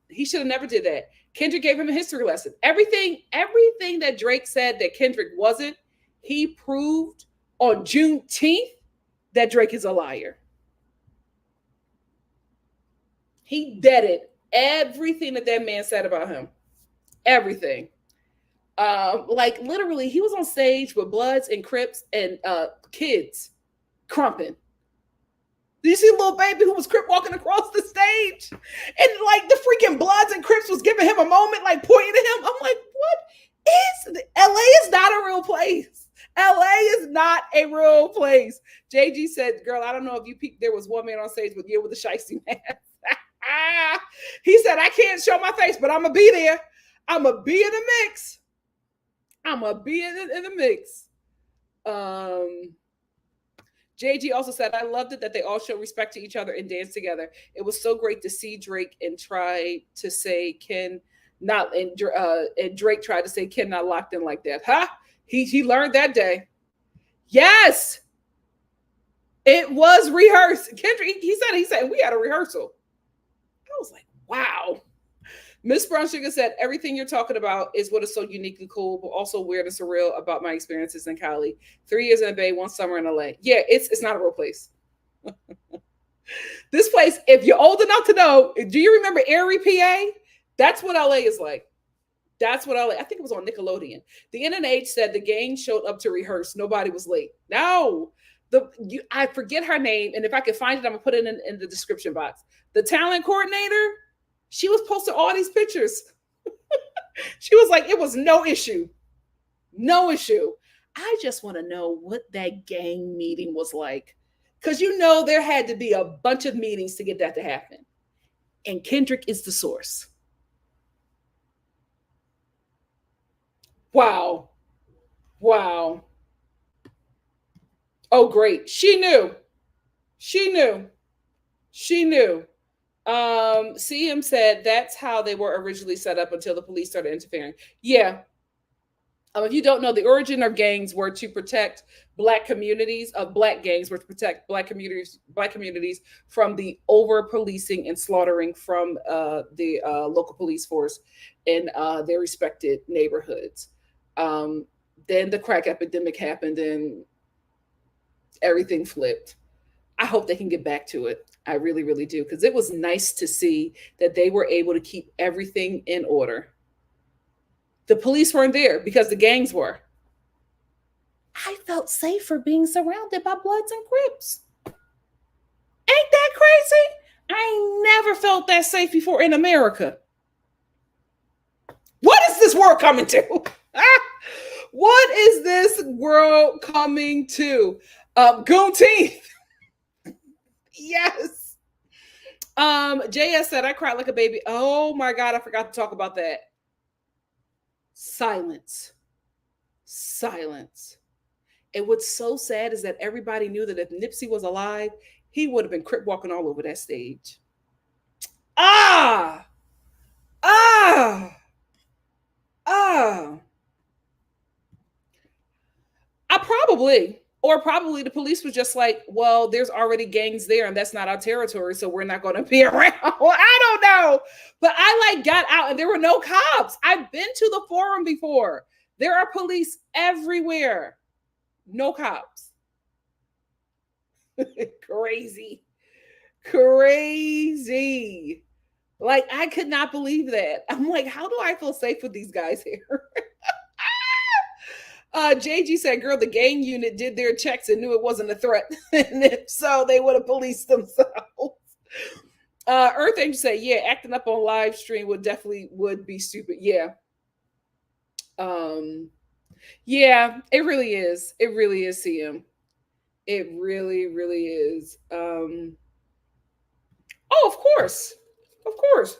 He should have never did that. Kendrick gave him a history lesson. Everything that Drake said that Kendrick wasn't, he proved on Juneteenth that Drake is a liar. He deaded everything that man said about him. Everything. Like literally, he was on stage with Bloods and Crips and kids crumping. Did you see Lil Baby who was crip walking across the stage? And like the freaking Bloods and Crips was giving him a moment, like pointing at him. I'm like, what is LA is not a real place. LA is not a real place. JG said, girl, I don't know if you peeped. There was one man on stage with you with a shiesty mask. He said, I can't show my face, but I'm going to be there. I'm going to be in the mix. I'm going to be in the mix. JG also said, I loved it that they all show respect to each other and dance together. It was so great to see Drake and try to say Ken not, and Drake tried to say Ken not locked in like that. Huh? He learned that day. Yes. It was rehearsed. Kendrick, he said we had a rehearsal. I was like, wow. Miss Brown Sugar said, everything you're talking about is what is so uniquely cool, but also weird and surreal about my experiences in Cali. 3 years in the Bay, 1 summer in LA. Yeah, it's not a real place. This place, if you're old enough to know, do you remember Erie, PA? That's what LA is like. That's what I think it was on Nickelodeon. The NNH said the gang showed up to rehearse. Nobody was late. No. I forget her name, and if I can find it, I'm going to put it in the description box. The talent coordinator, she was posting all these pictures. She was like, it was no issue. No issue. I just want to know what that gang meeting was like. Because there had to be a bunch of meetings to get that to happen. And Kendrick is the source. Wow. Oh, great. She knew. CM said that's how they were originally set up until the police started interfering. Yeah. If you don't know, the origin of gangs were to protect Black communities, Black gangs were to protect Black communities from the over policing and slaughtering from the local police force in their respected neighborhoods. Then the crack epidemic happened and everything flipped. I hope they can get back to it. I really, really do. Because it was nice to see that they were able to keep everything in order. The police weren't there because the gangs were. I felt safer being surrounded by Bloods and Crips. Ain't that crazy? I never felt that safe before in America. What is this world coming to? What is this world coming to? Juneteenth. Yes. JS said, I cried like a baby. Oh my God, I forgot to talk about that. Silence. And what's so sad is that everybody knew that if Nipsey was alive, he would have been crip walking all over that stage. Probably the police was just like, well, there's already gangs there and that's not our territory, so we're not going to be around. Well, I don't know. But I got out and there were no cops. I've been to the forum before. There are police everywhere. No cops. Crazy. Crazy. Like, I could not believe that. I'm like, how do I feel safe with these guys here? JG said, girl, the gang unit did their checks and knew it wasn't a threat. And if so, they would have policed themselves. Earth Angel said, yeah, acting up on live stream would be stupid. Yeah. Yeah, it really is. It really is, CM. It really, really is. Oh, of course. Of course.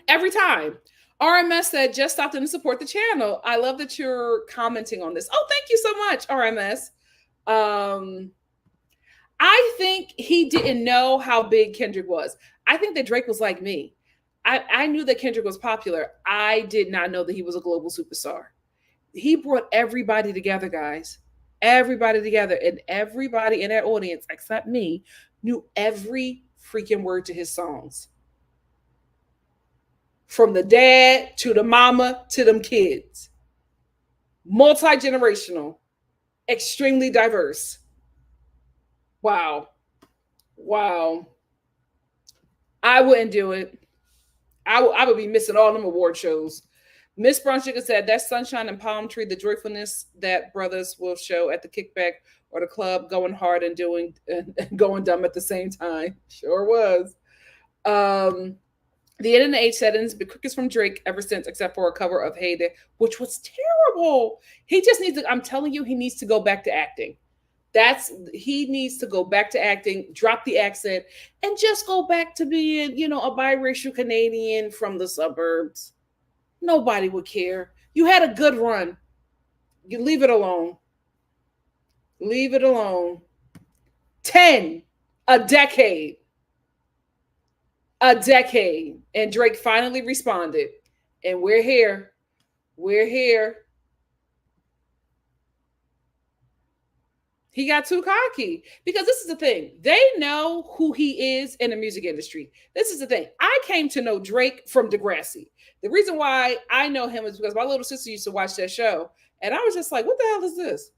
Every time. RMS said, just stopped in to support the channel. I love that you're commenting on this. Oh, thank you so much, RMS. I think he didn't know how big Kendrick was. I think that Drake was like me. I knew that Kendrick was popular. I did not know that he was a global superstar. He brought everybody together, guys. Everybody together. And everybody in that audience, except me, knew every freaking word to his songs. From the dad to the mama to them kids. Multi-generational. Extremely diverse. Wow. Wow. I wouldn't do it. I would be missing all them award shows. Miss Brunchica said, that's sunshine and palm tree, the joyfulness that brothers will show at the kickback or the club, going hard and going dumb at the same time. Sure was. The N and the H settings, the quickest from Drake ever since, except for a cover of Hey There, which was terrible. He just needs to, I'm telling you, he needs to go back to acting. He needs to go back to acting, drop the accent, and just go back to being, a biracial Canadian from the suburbs. Nobody would care. You had a good run. You leave it alone. Leave it alone. 10, a decade. A decade. And Drake finally responded. And we're here. We're here. He got too cocky because this is the thing. They know who he is in the music industry. This is the thing. I came to know Drake from Degrassi. The reason why I know him is because my little sister used to watch that show. And I was just like, what the hell is this?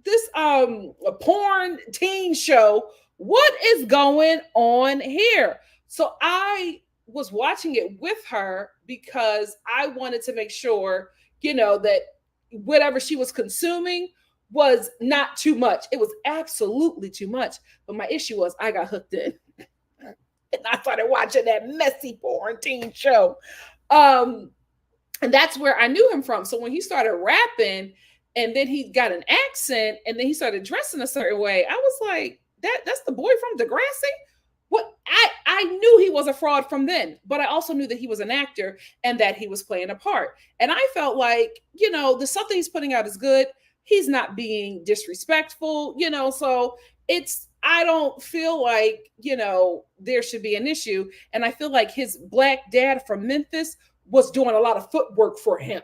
This a porn teen show. What is going on here? So I was watching it with her because I wanted to make sure, that whatever she was consuming was not too much. It was absolutely too much. But my issue was I got hooked in. And I started watching that messy porn teen show. And that's where I knew him from. So when he started rapping and then he got an accent and then he started dressing a certain way, I was like, that's the boy from Degrassi? What? I knew he was a fraud from then, but I also knew that he was an actor and that he was playing a part. And I felt like, the stuff that he's putting out is good. He's not being disrespectful, so I don't feel like, there should be an issue. And I feel like his black dad from Memphis was doing a lot of footwork for him,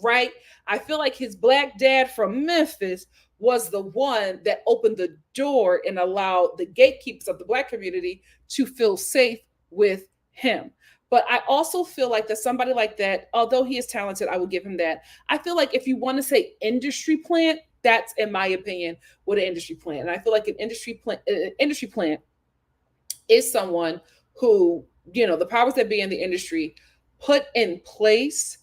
right? I feel like his black dad from Memphis was the one that opened the door and allowed the gatekeepers of the black community to feel safe with him. But I also feel like that somebody like that, although he is talented, I will give him that. I feel like if you want to say industry plant, that's, in my opinion, what an industry plant. And I feel like an industry plant is someone who, the powers that be in the industry put in place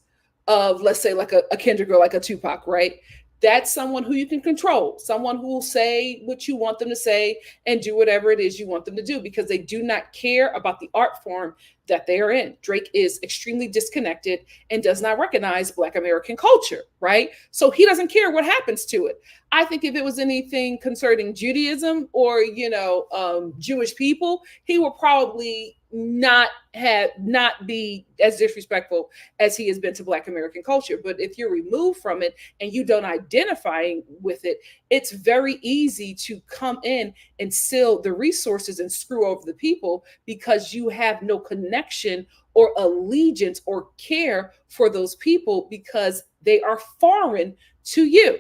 of, let's say, like a Kendrick or like a Tupac, right? That's someone who you can control, someone who will say what you want them to say and do whatever it is you want them to do because they do not care about the art form that they are in. Drake is extremely disconnected and does not recognize Black American culture, right? So he doesn't care what happens to it. I think if it was anything concerning Judaism or, Jewish people, he will probably not be as disrespectful as he has been to Black American culture. But if you're removed from it and you don't identify with it, it's very easy to come in and steal the resources and screw over the people because you have no connection or allegiance or care for those people because they are foreign to you.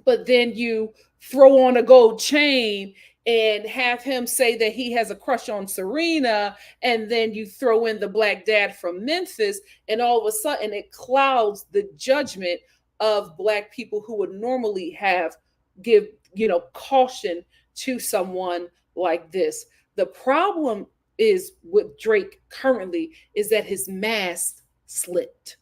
But then you throw on a gold chain and have him say that he has a crush on Serena, and then you throw in the black dad from Memphis, and all of a sudden it clouds the judgment of Black people who would normally have give, caution to someone like this. The problem is with Drake currently is that his mask slipped.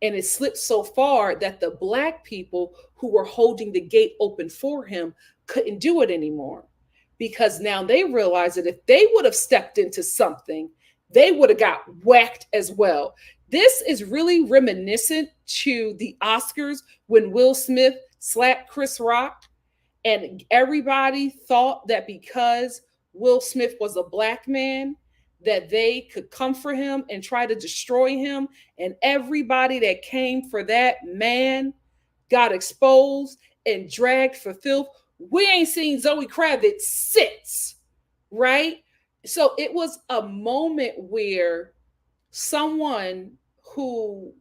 And it slipped so far that the Black people who were holding the gate open for him couldn't do it anymore. Because now they realize that if they would have stepped into something, they would have got whacked as well. This is really reminiscent to the Oscars when Will Smith slapped Chris Rock, and everybody thought that because Will Smith was a Black man, that they could come for him and try to destroy him. And everybody that came for that man got exposed and dragged for filth. We ain't seen Zoe Kravitz since, right? So it was a moment where someone who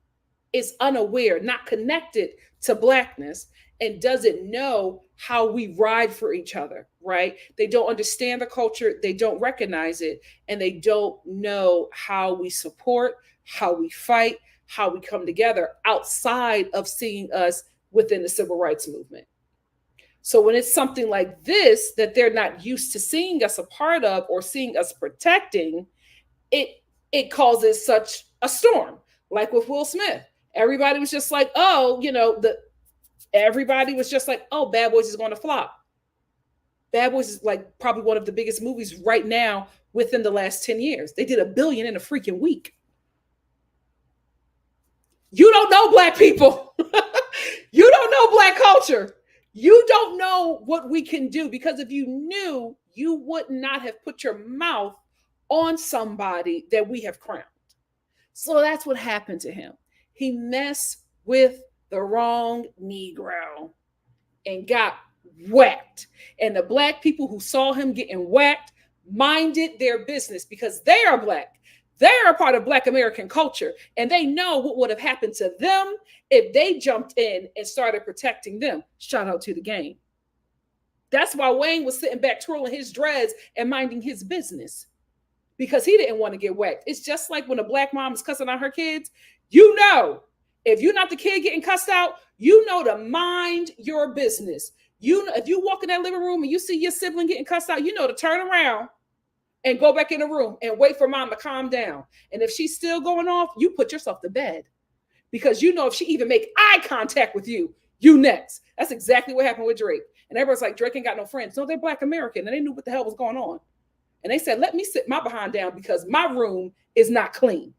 is unaware, not connected to Blackness, and doesn't know how we ride for each other, right? They don't understand the culture, they don't recognize it, and they don't know how we support, how we fight, how we come together outside of seeing us within the civil rights movement. So when it's something like this that they're not used to seeing us a part of or seeing us protecting, it causes such a storm. Like with Will Smith, everybody was just like, oh, everybody was just like, oh, Bad Boys is going to flop. Bad Boys is like probably one of the biggest movies right now within the last 10 years. They did $1 billion in a freaking week. You don't know Black people. You don't know Black culture. You don't know what we can do, because if you knew, you would not have put your mouth on somebody that we have crowned. So that's what happened to him. He messed with the wrong Negro and got whacked. And the Black people who saw him getting whacked minded their business because they are Black. They are a part of Black American culture, and they know what would have happened to them if they jumped in and started protecting them. Shout out to the game. That's why Wayne was sitting back twirling his dreads and minding his business, because he didn't want to get whacked. It's just like when a Black mom is cussing out her kids. If you're not the kid getting cussed out, to mind your business. If you walk in that living room and you see your sibling getting cussed out, to turn around and go back in the room and wait for mom to calm down. And if she's still going off, you put yourself to bed, because if she even make eye contact with you, you next. That's exactly what happened with Drake. And everyone's like, Drake ain't got no friends. No, they're Black American, and they knew what the hell was going on. And they said, let me sit my behind down because my room is not clean,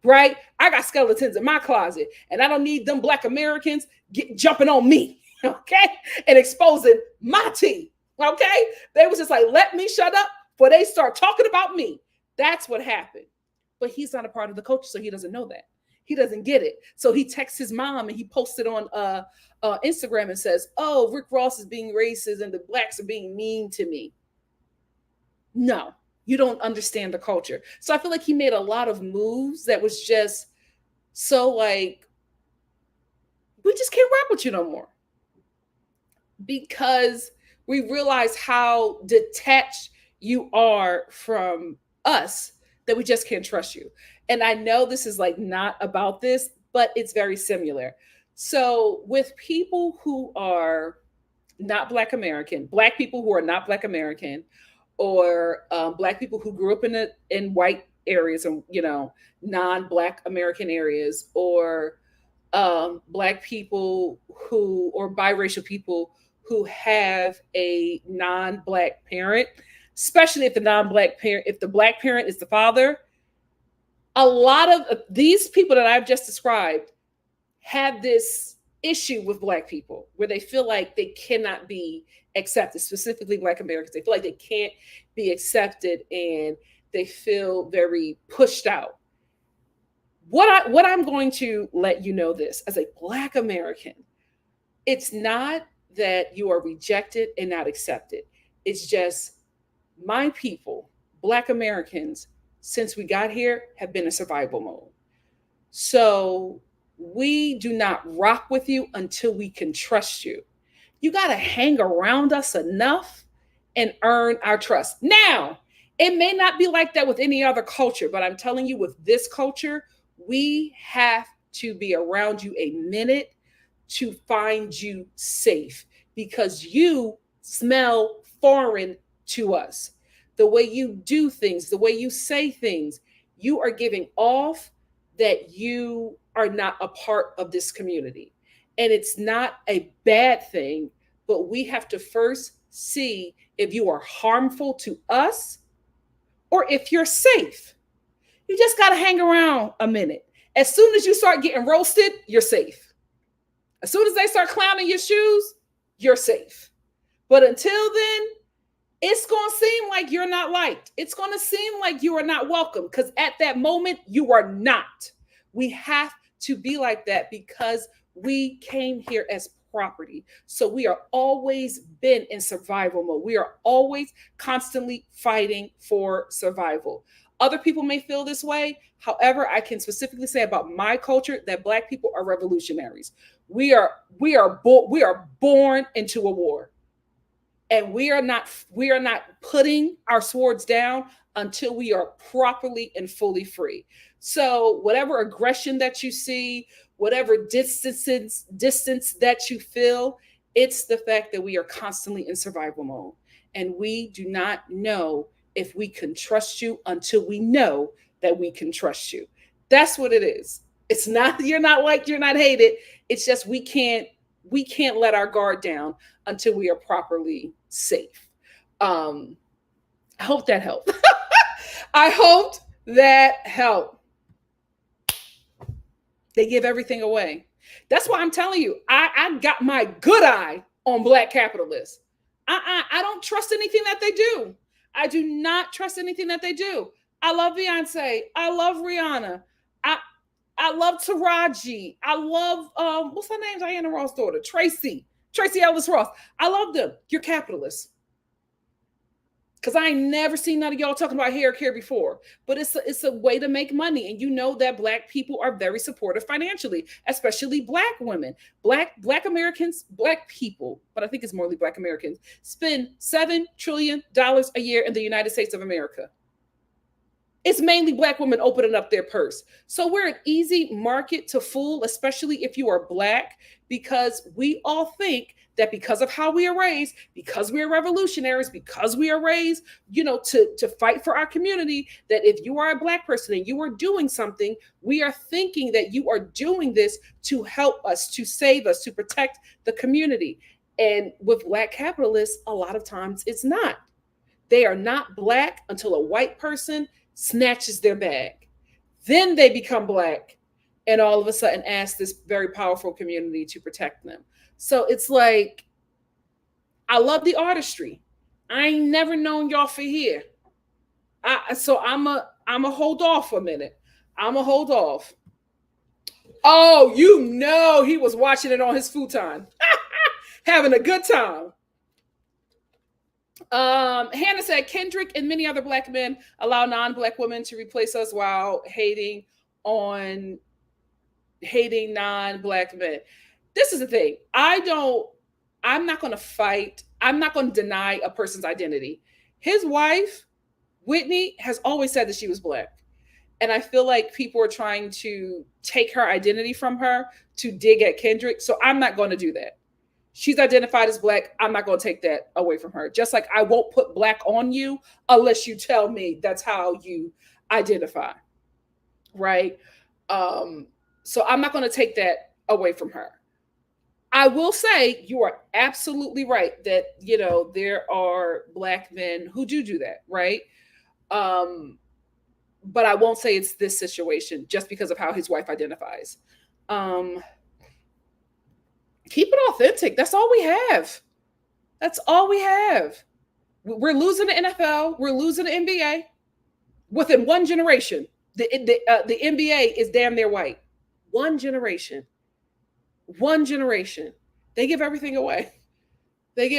right? I got skeletons in my closet, and I don't need them Black Americans jumping on me, okay? And exposing my tea, okay? They was just like, let me shut up before they start talking about me. That's what happened. But he's not a part of the culture, so he doesn't know that. He doesn't get it. So he texts his mom and he posted on Instagram and says, oh, Rick Ross is being racist and the Blacks are being mean to me. No, you don't understand the culture. So I feel like he made a lot of moves that was just so like, we just can't rap with you no more. Because we realize how detached you are from us that we just can't trust you. And I know this is like not about this, but it's very similar. So with people who are not Black American, Black people who are not Black American, or Black people who grew up in white areas and non-Black American areas, or Black people or biracial people who have a non-Black parent, especially if the Black parent is the father. A lot of these people that I've just described have this issue with Black people where they feel like they cannot be accepted, specifically Black Americans. They feel like they can't be accepted and they feel very pushed out. What I'm going to let you know this as a Black American, it's not that you are rejected and not accepted. It's just my people, Black Americans, since we got here, have been in survival mode. So we do not rock with you until we can trust you. You got to hang around us enough and earn our trust. Now, it may not be like that with any other culture, but I'm telling you, with this culture, we have to be around you a minute to find you safe. because you smell foreign to us. The way you do things, the way you say things, you are giving off that you are not a part of this community. And it's not a bad thing, but we have to first see if you are harmful to us or if you're safe. You just got to hang around a minute. As soon as you start getting roasted, you're safe. As soon as they start clowning your shoes, you're safe. But until then, it's going to seem like you're not liked. It's going to seem like you are not welcome because at that moment, you are not. We have to be like that because we came here as property. So we are always been in survival mode. We are always constantly fighting for survival. Other people may feel this way. However, I can specifically say about my culture that Black people are revolutionaries. We are born into a war. And we are not putting our swords down until we are properly and fully free. So whatever aggression that you see, whatever distance that you feel, it's the fact that we are constantly in survival mode. And we do not know if we can trust you until we know that we can trust you. That's what it is. It's not, you're not liked, you're not hated. It's just we can't let our guard down until we are properly safe. I hope that helped. I hoped that helped. They give everything away. That's why I'm telling you, I got my good eye on Black capitalists. I don't trust anything that they do. I do not trust anything that they do. I love Beyonce. I love Rihanna. I love Taraji. I love what's her name? Diana Ross' daughter, Tracy Ellis Ross. I love them. You're capitalists. Because I ain't never seen none of y'all talking about hair care before. But it's a way to make money. And you know that Black people are very supportive financially, especially Black women. Black Americans, Black people, but I think it's mostly Black Americans, spend $7 trillion a year in the United States of America. It's mainly Black women opening up their purse. So we're an easy market to fool, especially if you are Black, because we all think that because of how we are raised, because we are revolutionaries, because we are raised, to fight for our community, that if you are a Black person and you are doing something, we are thinking that you are doing this to help us, to save us, to protect the community. And with Black capitalists, a lot of times it's not. They are not Black until a white person snatches their bag. Then they become Black and all of a sudden ask this very powerful community to protect them. So it's like, I love the artistry. I ain't never known y'all for here. So I'm a hold off for a minute. I'm a hold off. Oh, he was watching it on his futon. Having a good time. Hannah said, Kendrick and many other Black men allow non-Black women to replace us while hating non-Black men. This is the thing. I'm not going to fight. I'm not going to deny a person's identity. His wife, Whitney, has always said that she was Black. And I feel like people are trying to take her identity from her to dig at Kendrick. So I'm not going to do that. She's identified as Black. I'm not going to take that away from her. Just like I won't put Black on you unless you tell me that's how you identify. Right? So I'm not going to take that away from her. I will say you are absolutely right that, there are Black men who do that. Right? But I won't say it's this situation just because of how his wife identifies. Keep it authentic. That's all we have. That's all we have. We're losing the NFL. We're losing the NBA within one generation. The NBA is damn near white. One generation. They give everything away. It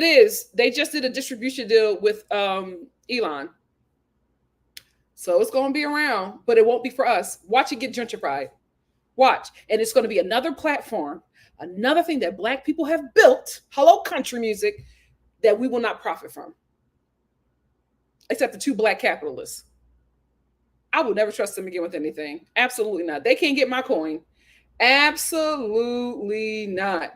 is. They just did a distribution deal with Elon. So it's going to be around, but it won't be for us. Watch it get gentrified. Watch. And it's going to be another platform, another thing that Black people have built, hello country music, that we will not profit from. Except the two Black capitalists. I will never trust them again with anything. Absolutely not. They can't get my coin. Absolutely not.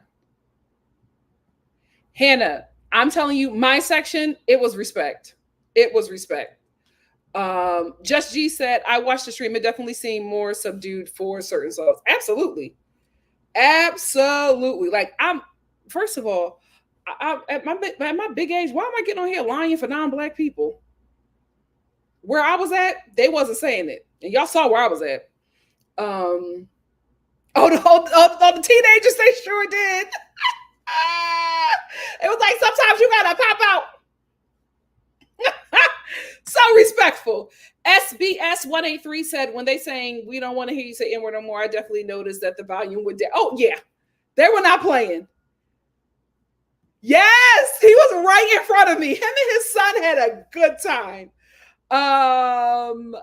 Hannah, I'm telling you, my section, it was respect. It was respect. Just G said, I watched the stream. It definitely seemed more subdued for certain songs. Absolutely. Absolutely. Like, first of all, at my big age, why am I getting on here lying for non-black people? Where I was at, they wasn't saying it. And y'all saw where I was at. The teenagers, they sure did. It was like sometimes you gotta pop out. So respectful. SBS 183 said, when they saying we don't want to hear you say N-word no more, I definitely noticed that the volume went down. Oh yeah, they were not playing. Yes, he was right in front of me. Him and his son had a good time. Flolo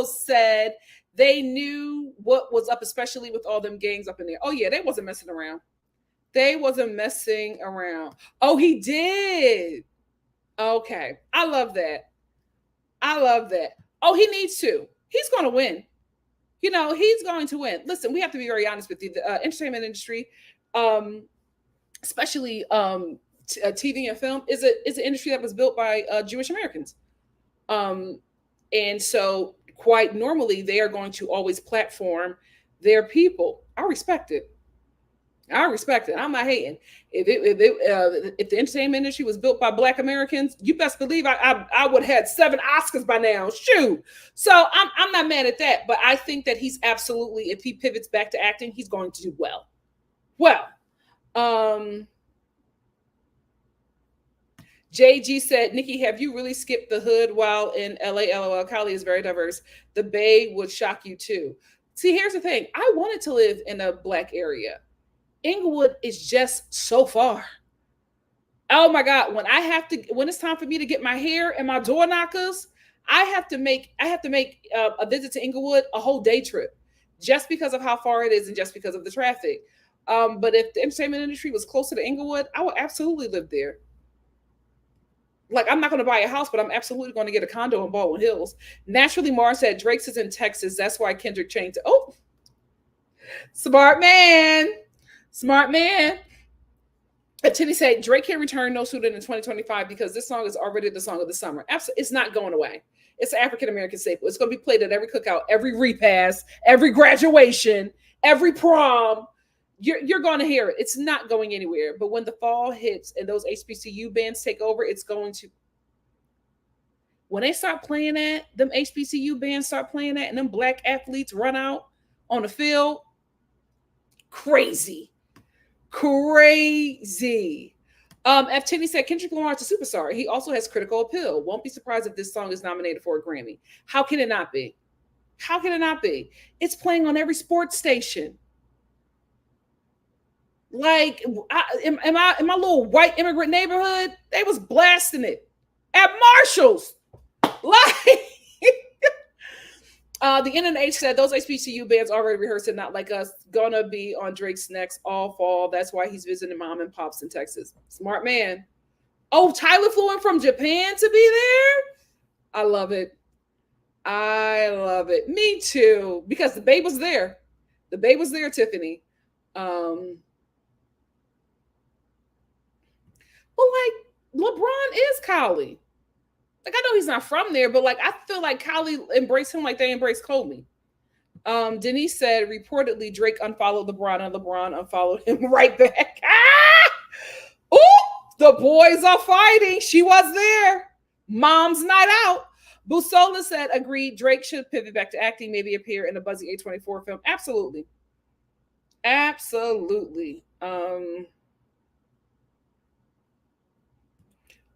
said they knew what was up, especially with all them gangs up in there. Oh yeah, they wasn't messing around. They wasn't messing around. Oh, he did. Okay. I love that. I love that. Oh, he needs to. He's going to win. You know, he's going to win. Listen, we have to be very honest with you. The entertainment industry, especially TV and film, is an industry that was built by Jewish Americans. And so quite normally they are going to always platform their people. I respect it. I respect it. I'm not hating. If the entertainment industry was built by Black Americans, you best believe I would have had 7 Oscars by now. Shoot. So I'm not mad at that, but I think that he's absolutely, if he pivots back to acting, he's going to do well. Well, JG said, Nikki, have you really skipped the hood while in LA? LOL. Cali is very diverse. The Bay would shock you too. See, here's the thing. I wanted to live in a Black area. Inglewood is just so far. Oh my God. When it's time for me to get my hair and my door knockers, I have to make a visit to Inglewood a whole day trip just because of how far it is and just because of the traffic. But if the entertainment industry was closer to Inglewood, I would absolutely live there. Like, I'm not going to buy a house, but I'm absolutely going to get a condo in Baldwin Hills. Naturally, Mars said Drake's is in Texas. That's why Kendrick changed it. Oh, smart man. Smart man. And Titty said Drake can return no sooner than 2025 because this song is already the song of the summer. Absolutely, it's not going away. It's an African-American staple. It's going to be played at every cookout, every repast, every graduation, every prom. You're going to hear it. It's not going anywhere. But when the fall hits and those HBCU bands take over, it's going to. When they start playing that, them HBCU bands start playing that, and them Black athletes run out on the field, crazy. Crazy. F. Tinney said Kendrick Lamar is a superstar. He also has critical appeal. Won't be surprised if this song is nominated for a Grammy. How can it not be? How can it not be? It's playing on every sports station. Like, in my little white immigrant neighborhood, they was blasting it at Marshall's. Like, the NNH said those HBCU bands already rehearsed it, not like us. Gonna be on Drake's next all fall. That's why he's visiting mom and pops in Texas. Smart man. Oh, Tyler flew in from Japan to be there? I love it. I love it. Me too. Because the babe was there. The babe was there, Tiffany. But like, LeBron is Cali. Like, I know he's not from there, but like, I feel like Cali embraced him like they embraced Kobe. Denise said, reportedly, Drake unfollowed LeBron and LeBron unfollowed him right back. Ah! Ooh, the boys are fighting. She was there. Mom's night out. Busola said, agreed, Drake should pivot back to acting, maybe appear in a Buzzy A24 film. Absolutely. Absolutely.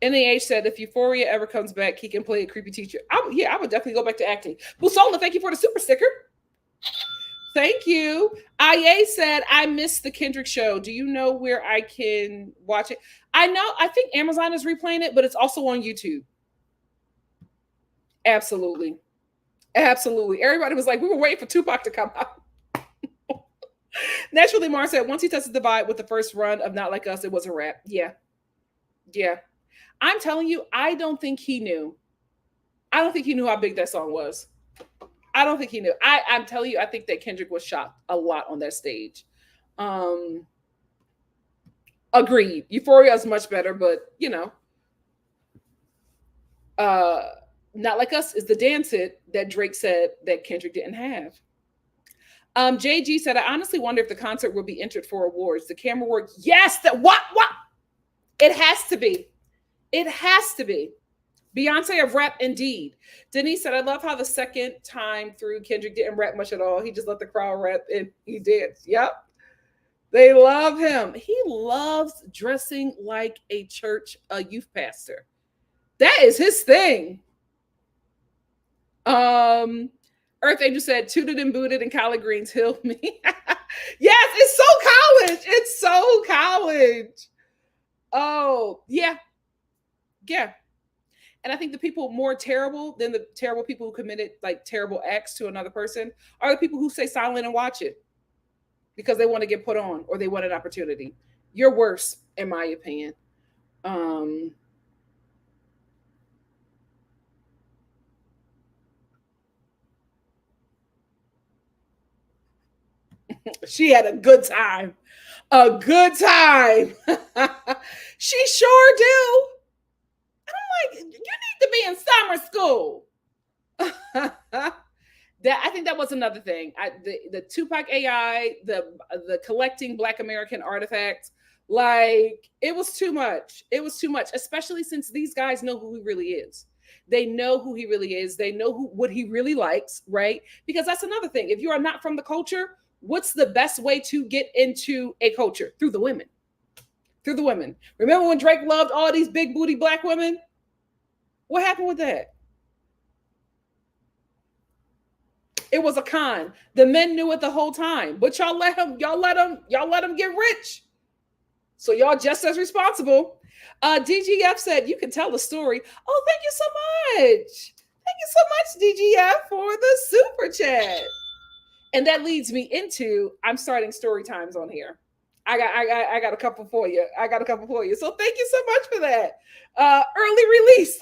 NAH said, if Euphoria ever comes back, he can play a creepy teacher. I would definitely go back to acting. Busola, thank you for the super sticker. Thank you. IA said, I missed the Kendrick show. Do you know where I can watch it? I know. I think Amazon is replaying it, but it's also on YouTube. Absolutely. Absolutely. Everybody was like, we were waiting for Tupac to come out. Naturally, Mars said, once he tested the vibe with the first run of Not Like Us, it was a wrap. Yeah. Yeah. I'm telling you, I don't think he knew. I don't think he knew how big that song was. I don't think he knew. I'm telling you, I think that Kendrick was shocked a lot on that stage. Agreed. Euphoria is much better, but you know, Not Like Us is the dance hit that Drake said that Kendrick didn't have. JG said, I honestly wonder if the concert will be entered for awards. The camera work, yes, that what? It has to be. It has to be. Beyonce of rap, indeed. Denise said, I love how the second time through Kendrick didn't rap much at all. He just let the crowd rap and he danced. Yep. They love him. He loves dressing like a youth pastor. That is his thing. Earth Angel said, tooted and booted and collard greens healed me. Yes, it's so college. It's so college. Oh, yeah. Yeah. And I think the people more terrible than the terrible people who committed like terrible acts to another person are the people who stay silent and watch it because they want to get put on or they want an opportunity. You're worse, in my opinion. She had a good time. A good time. She sure do. And I'm like, you need to be in summer school. I think that was another thing. The Tupac AI, the collecting Black American artifacts, like it was too much. It was too much, especially since these guys know who he really is. They know who he really is. They know what he really likes, right? Because that's another thing. If you are not from the culture, what's the best way to get into a culture? Through the women. Through the women. Remember when Drake loved all these big booty Black women? What happened with that? It was a con. The men knew it the whole time, but y'all let him get rich. So y'all just as responsible. DGF said, you can tell the story. Oh, thank you so much. Thank you so much, DGF, for the super chat. And that leads me into, I'm starting story times on here. I got a couple for you. So thank you so much for that. Early release.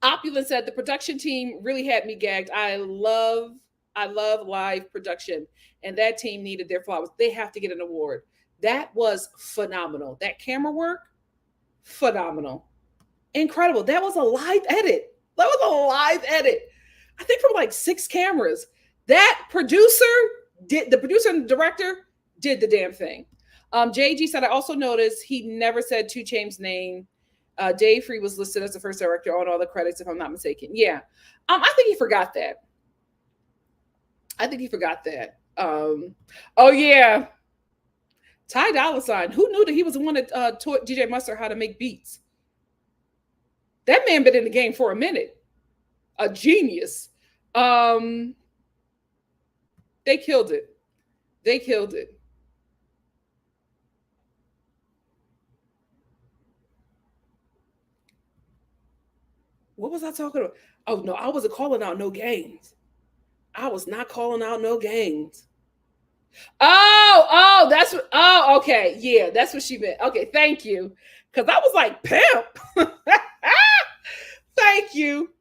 Opulent said the production team really had me gagged. I love live production, and that team needed their flowers. They have to get an award. That was phenomenal. That camera work, phenomenal, incredible. That was a live edit. I think from like 6 cameras. That producer the producer and the director did the damn thing. JG said, I also noticed he never said 2 Chainz's name. Dave Free was listed as the first director on all the credits, if I'm not mistaken. Yeah. I think he forgot that. Oh, yeah. Ty Dolla $ign. Who knew that he was the one that taught DJ Mustard how to make beats? That man been in the game for a minute. A genius. They killed it. What was I talking about? Oh, no, I wasn't calling out no games. I was not calling out no games. Oh, that's what. Oh, okay. Yeah, that's what she meant. Okay, thank you. Because I was like, pimp. Thank you.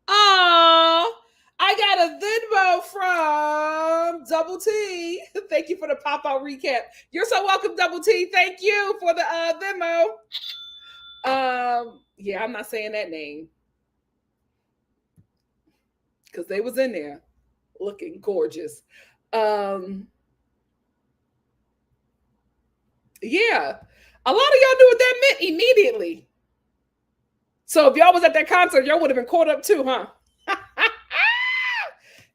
Oh, I got a Venmo from Double T. Thank you for the pop-out recap. You're so welcome, Double T. Thank you for the Venmo. Yeah, I'm not saying that name. Because they was in there looking gorgeous. Yeah. A lot of y'all knew what that meant immediately. So if y'all was at that concert, y'all would have been caught up too, huh?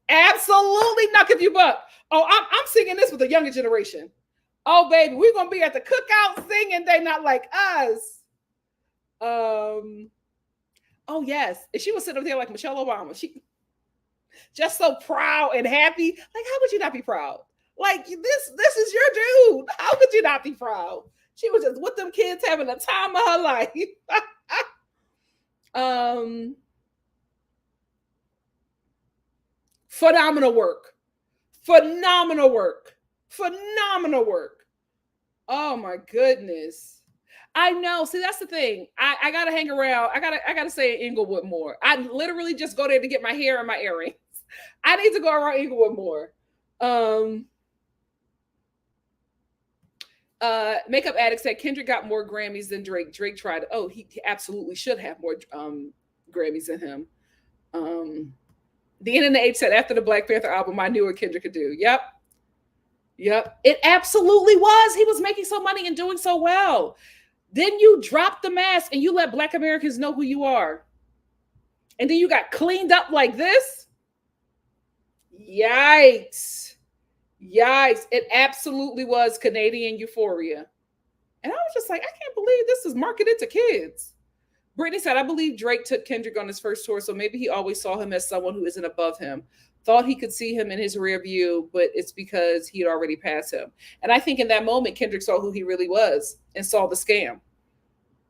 Absolutely knock if you buck. Oh, I'm singing this with the younger generation. Oh, baby, we're going to be at the cookout singing They Not Like Us. Oh, yes. And she was sitting up there like Michelle Obama. She just so proud and happy. Like, how would you not be proud? Like, this is your dude. How could you not be proud? She was just with them kids having the time of her life. Phenomenal work. Oh my goodness. I know. See, that's the thing. I gotta hang around. I gotta stay in Inglewood more. I literally just go there to get my hair and my earrings. I need to go around Inglewood more. Makeup Addict said Kendrick got more Grammys than Drake. Drake tried. Oh, he absolutely should have more Grammys than him. The Internet H said after the Black Panther album, I knew what Kendrick could do. Yep. It absolutely was. He was making so money and doing so well. Then you dropped the mask and you let Black Americans know who you are. And then you got cleaned up like this. Yikes. It absolutely was Canadian euphoria. And I was just like, I can't believe this is marketed to kids. Brittany said, I believe Drake took Kendrick on his first tour, so maybe he always saw him as someone who isn't above him. Thought he could see him in his rear view, but it's because he had already passed him. And I think in that moment, Kendrick saw who he really was and saw the scam.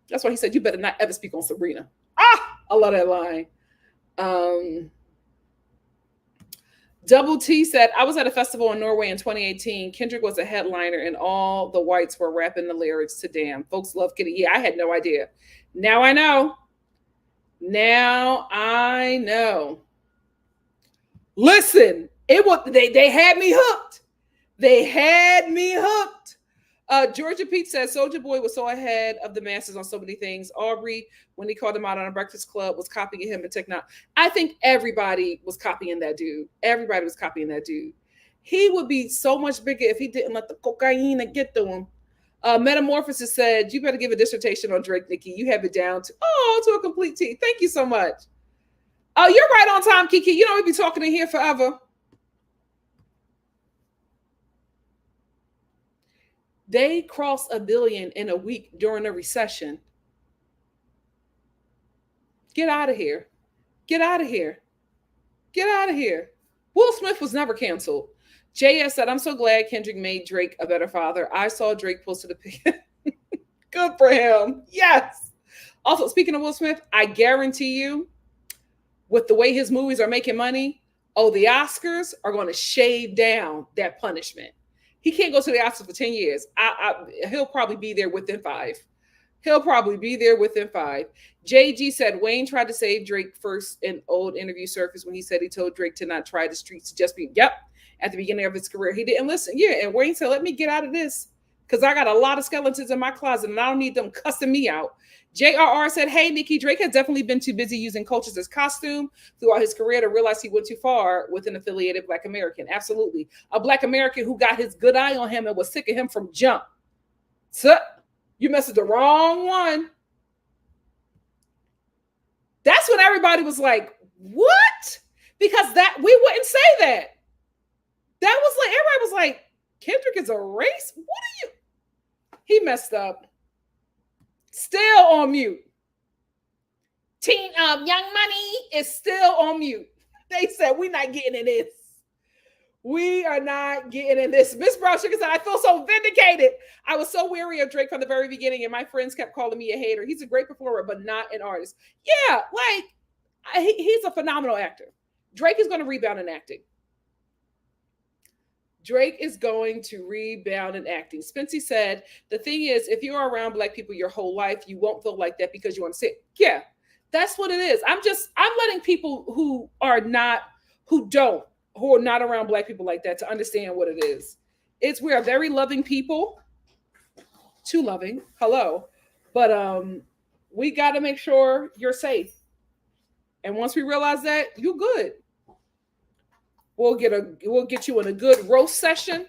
That's why he said, you better not ever speak on Sabrina. I love that line. Double T said, I was at a festival in Norway in 2018. Kendrick was a headliner and all the whites were rapping the lyrics to Damn. Folks love Kitty. Yeah, I had no idea. Now I know. Listen, it was they had me hooked. Georgia Pete says Soulja Boy was so ahead of the masses on so many things. Aubrey, when he called him out on a Breakfast Club, was copying him and technology. I think everybody was copying that dude. He would be so much bigger if he didn't let the cocaine get to him. Metamorphosis said, you better give a dissertation on Drake, Nikki. You have it down to a complete T. Thank you so much. Oh, you're right on time, Kiki. You know, we'd be talking in here forever. They crossed 1 billion in a week during a recession. Get out of here. Will Smith was never canceled. JS said, I'm so glad Kendrick made Drake a better father. I saw Drake posted a picture. Good for him. Yes. Also, speaking of Will Smith, I guarantee you, with the way his movies are making money, the Oscars are going to shave down that punishment. He can't go to the Oscars for 10 years. He'll probably be there within 5. JG said Wayne tried to save Drake first in old interview surface when he said he told Drake to not try the streets to just be, at the beginning of his career. He didn't listen. Yeah, and Wayne said, let me get out of this because I got a lot of skeletons in my closet and I don't need them cussing me out. JRR said, hey, Nikki, Drake has definitely been too busy using cultures as costume throughout his career to realize he went too far with an affiliated Black American. Absolutely. A Black American who got his good eye on him and was sick of him from jump. So, you messed with the wrong one. That's when everybody was like, what? Because we wouldn't say that. That was like, everybody was like, Kendrick is a race? What are you? He messed up. Still on mute. Teen Young Money is still on mute. They said, we're not getting in this. We are not getting in this. Miss Brown Sugar said, I feel so vindicated. I was so weary of Drake from the very beginning, and my friends kept calling me a hater. He's a great performer, but not an artist. Yeah, like, he's a phenomenal actor. Drake is going to rebound in acting. Spency said, the thing is, if you're around Black people your whole life, you won't feel like that because you want to say, yeah, that's what it is. I'm letting people who are not around Black people like that to understand what it is. We are very loving people. Too loving. Hello. But we got to make sure you're safe. And once we realize that, you're good. We'll get you in a good roast session,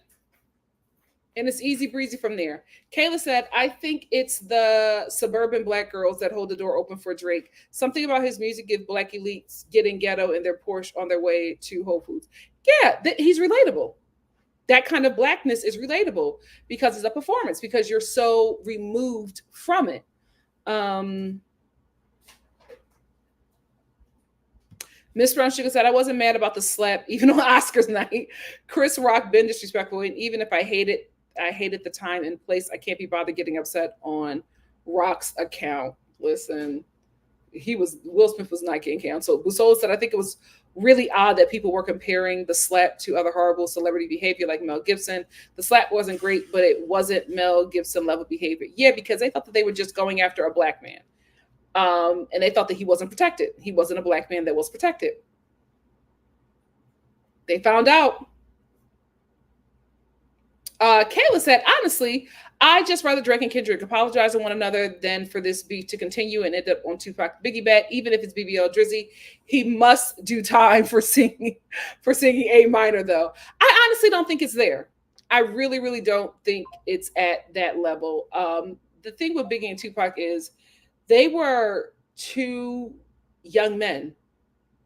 and it's easy breezy from there. Kayla said, I think it's the suburban Black girls that hold the door open for Drake. Something about his music gives Black elites getting ghetto in their Porsche on their way to Whole Foods. Yeah, he's relatable. That kind of Blackness is relatable because it's a performance, because you're so removed from it. Miss Brown Sugar said, I wasn't mad about the slap, even on Oscars night. Chris Rock been disrespectful, and even if I hated the time and place, I can't be bothered getting upset on Rock's account. Listen, Will Smith was not getting canceled. Busol said, I think it was really odd that people were comparing the slap to other horrible celebrity behavior like Mel Gibson. The slap wasn't great, but it wasn't Mel Gibson level behavior. Yeah, because they thought that they were just going after a black man. And they thought that he wasn't protected. He wasn't a black man that was protected. They found out. Kayla said, honestly, I just rather Drake and Kendrick apologize to one another than for this beef to continue and end up on Tupac Biggie bet. Even if it's BBL Drizzy, he must do time for singing A minor, though. I honestly don't think it's there. I really, really don't think it's at that level. The thing with Biggie and Tupac is they were two young men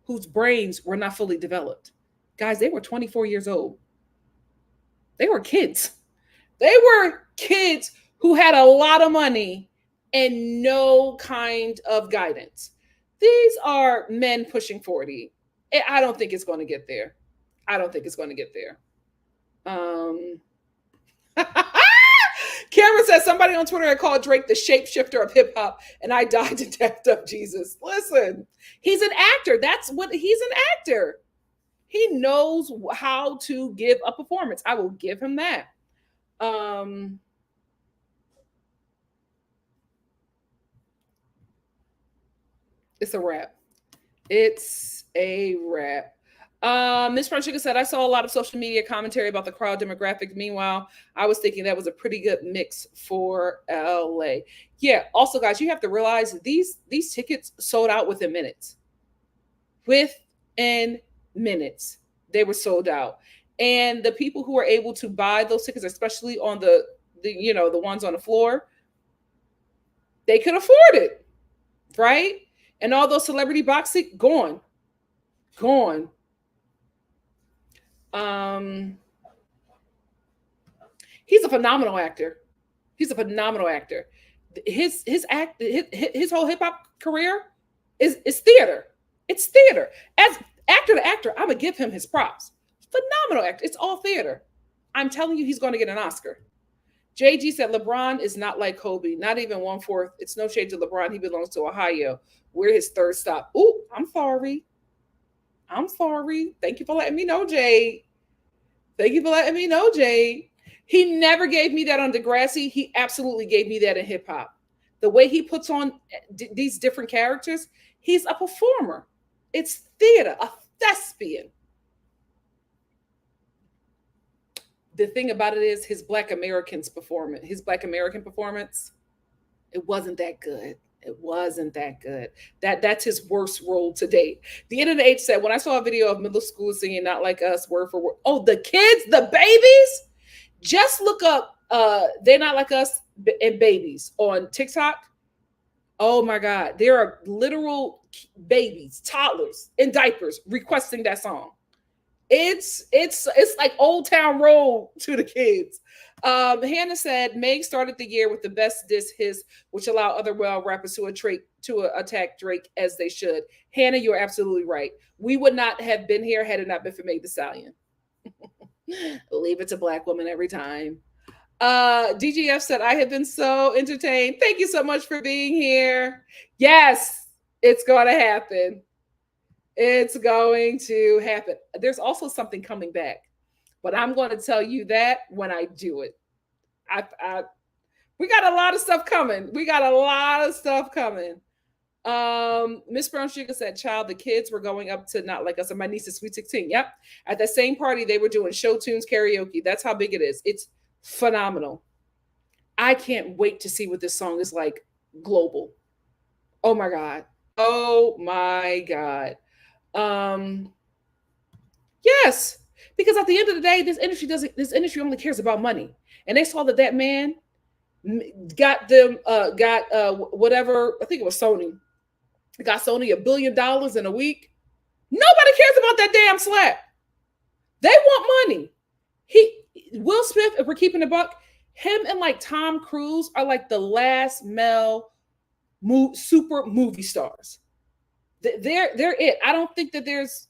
whose brains were not fully developed. Guys, they were 24 years old. They were kids. They were kids who had a lot of money and no kind of guidance. These are men pushing 40. I don't think it's going to get there. I don't think it's going to get there. Cameron says somebody on Twitter had called Drake the shapeshifter of hip hop, and I died to death of Jesus. Listen, he's an actor. He's an actor. He knows how to give a performance. I will give him that. It's a wrap. It's a wrap. Miss Franchica said, I saw a lot of social media commentary about the crowd demographic. Meanwhile, I was thinking that was a pretty good mix for LA. Yeah. Also, guys, you have to realize these tickets sold out within minutes. Within minutes, they were sold out. And the people who were able to buy those tickets, especially on the ones on the floor, they could afford it, right? And all those celebrity boxing gone. He's a phenomenal actor. His whole hip hop career is theater. It's theater. As actor to actor, I'm gonna give him his props. Phenomenal actor. It's all theater. I'm telling you, he's going to get an Oscar. JG said LeBron is not like Kobe, not even 1/4. It's no shade to LeBron. He belongs to Ohio. We're his third stop. Ooh, I'm sorry. Thank you for letting me know, Jade. He never gave me that on Degrassi. He absolutely gave me that in hip hop. The way he puts on these different characters, he's a performer. It's theater, a thespian. The thing about it is his Black American performance, it wasn't that good. That's his worst role to date. The end of the age said, when I saw a video of middle school singing Not Like Us word for word. Oh, the kids, the babies. Just look up They're Not Like Us and Babies on TikTok. Oh my God. There are literal babies, toddlers in diapers requesting that song. It's like Old Town Road to the kids. Hannah said Meg started the year with the best diss his, which allow other well rappers to attack Drake as they should. Hannah, you're absolutely right. We would not have been here had it not been for Meg Thee Stallion. Leave it to Black women every time. DGF said, I have been so entertained. Thank you so much for being here. Yes, it's going to happen. It's going to happen. There's also something coming back, but I'm going to tell you that when I do it. We got a lot of stuff coming. Miss Brown Sugar said, child, the kids were going up to Not Like Us and my niece's Sweet 16. Yep. At that same party, they were doing show tunes karaoke. That's how big it is. It's phenomenal. I can't wait to see what this song is like global. Oh my God. Yes, because at the end of the day, this industry only cares about money. And they saw that man got whatever, I think it was Sony. Got Sony $1 billion in a week. Nobody cares about that damn slap. They want money. Will Smith, if we're keeping the buck, him and like Tom Cruise are like the last male super movie stars. They're it. I don't think that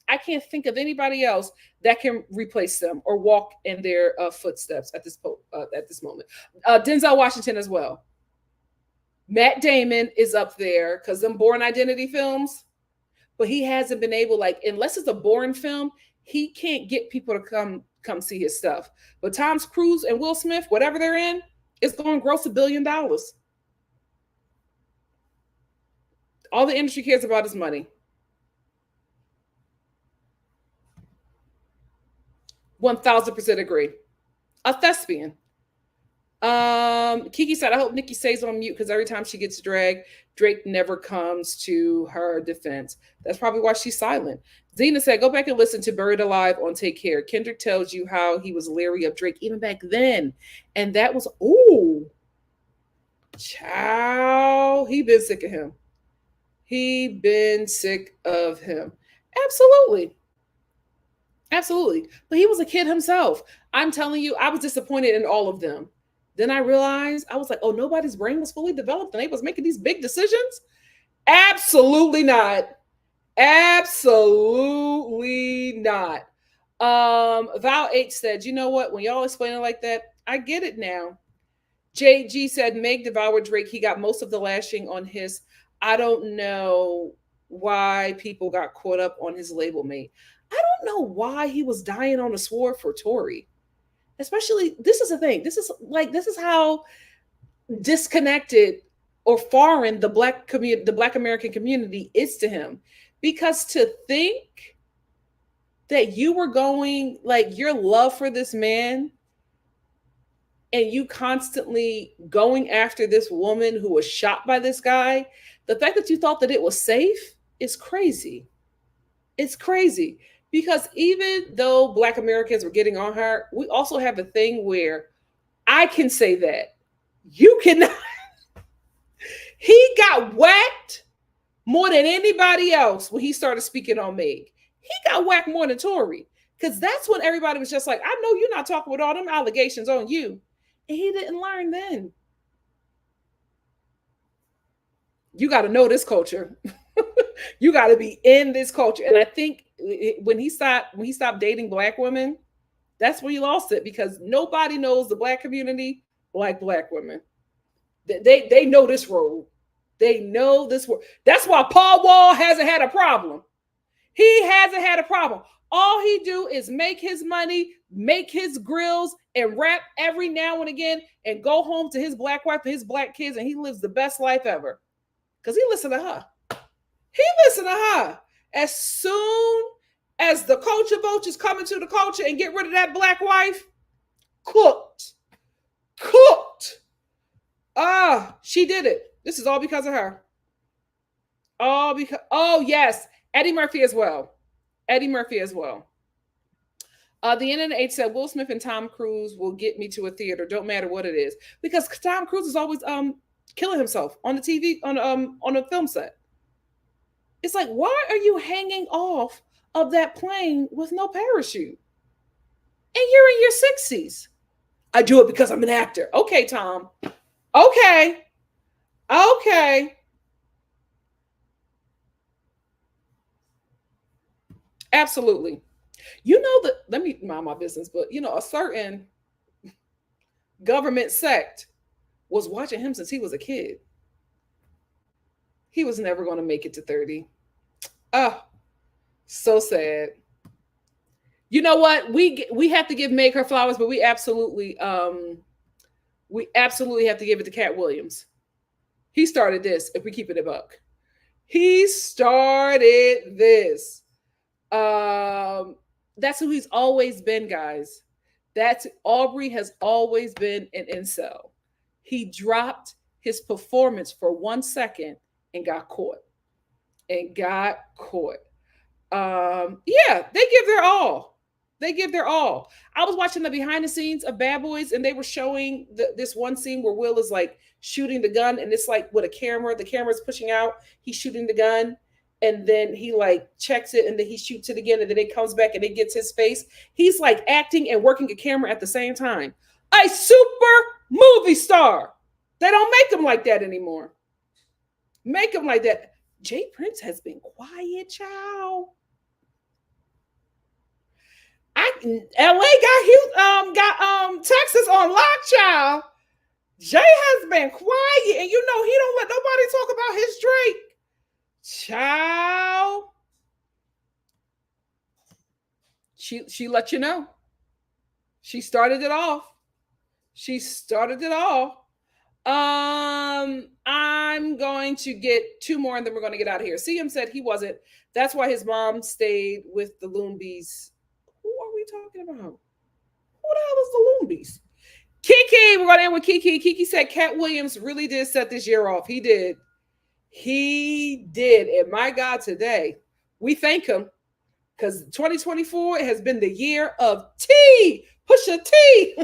I can't think of anybody else that can replace them or walk in their footsteps at this moment. Denzel Washington as well. Matt Damon is up there because them Born Identity films, but he hasn't been able, like, unless it's a Bourne film, he can't get people to come see his stuff. But Tom Cruise and Will Smith, whatever they're in, it's going to gross $1 billion. All the industry cares about is money. 1000% agree. A thespian. Kiki said, I hope Nikki stays on mute because every time she gets dragged, Drake never comes to her defense. That's probably why she's silent. Zena said, go back and listen to Buried Alive on Take Care. Kendrick tells you how he was leery of Drake even back then. And that was, ooh, child, he been sick of him. He been sick of him. Absolutely. Absolutely. But he was a kid himself. I'm telling you, I was disappointed in all of them. Then I realized, I was like, oh, nobody's brain was fully developed and they was making these big decisions? Absolutely not. Absolutely not. Val H said, you know what? When y'all explain it like that, I get it now. JG said, Meg devoured Drake. He got most of the lashing on his. I don't know why people got caught up on his label mate. I don't know why he was dying on a sword for Tory. Especially, this is the thing. This is how disconnected or foreign the Black American community is to him. Because to think that you were going, like, your love for this man and you constantly going after this woman who was shot by this guy, the fact that you thought that it was safe is crazy. It's crazy. Because even though Black Americans were getting on her, we also have a thing where I can say that. You cannot. He got whacked more than anybody else when he started speaking on Meg. He got whacked more than Tory. Because that's when everybody was just like, I know you're not talking with all them allegations on you. And he didn't learn then. You got to know this culture. You got to be in this culture. And I think when he stopped dating Black women, that's when he lost it, because nobody knows the Black community like Black women. They know this road. They know this road. That's why Paul Wall hasn't had a problem. He hasn't had a problem. All he do is make his money, make his grills, and rap every now and again, and go home to his Black wife and his Black kids, and he lives the best life ever. Because he listened to her. He listened to her. As soon as the culture vultures come into the culture and get rid of that Black wife, cooked. She did it. This is all because of her. All because, oh yes, Eddie Murphy as well. The Internet said Will Smith and Tom Cruise will get me to a theater, don't matter what it is, because Tom Cruise is always killing himself on the TV on a film set. It's like, why are you hanging off of that plane with no parachute? And you're in your 60s. I do it because I'm an actor. Okay, Tom. Okay. Absolutely. You know that, let me mind my business, but you know, a certain government sect was watching him since he was a kid. He was never going to make it to 30. So sad. You know what? We have to give Meg her flowers, but we absolutely have to give it to Cat Williams. He started this, if we keep it a buck. He started this. That's who he's always been, guys. Aubrey has always been an incel. He dropped his performance for 1 second and got caught. Yeah, they give their all. I was watching the behind the scenes of Bad Boys, and they were showing this one scene where Will is like shooting the gun, and it's like with a camera. The camera's pushing out. He's shooting the gun, and then he like checks it, and then he shoots it again, and then it comes back, and it gets his face. He's like acting and working a camera at the same time. A super movie star. They don't make them like that anymore. Make them like that. Jay Prince has been quiet, child. LA got Texas on lock, child. Jay has been quiet, and you know he don't let nobody talk about his Drake. Child. She let you know. She started it off. She started it off. I'm going to get two more and then we're going to get out of here. CM said he wasn't. That's why his mom stayed with the Loombies. Who are we talking about? Who the hell is the Loombies? Kiki, we're going to end with Kiki. Kiki said Cat Williams really did set this year off. He did. He did. And my God, today, we thank him because 2024 has been the year of T. Pusha T.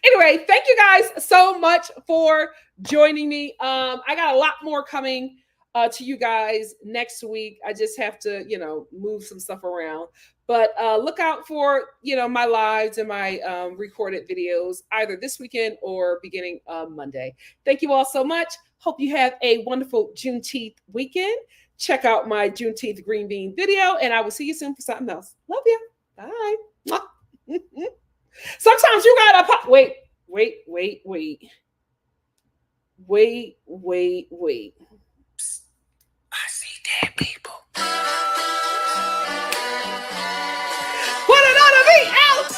Anyway, thank you guys so much for joining me. I got a lot more coming to you guys next week. I just have to, move some stuff around. But look out for, my lives and my recorded videos either this weekend or beginning Monday. Thank you all so much. Hope you have a wonderful Juneteenth weekend. Check out my Juneteenth green bean video, and I will see you soon for something else. Love you. Bye. Sometimes you gotta pop. Wait. Psst, I see dead people. Put it on me out.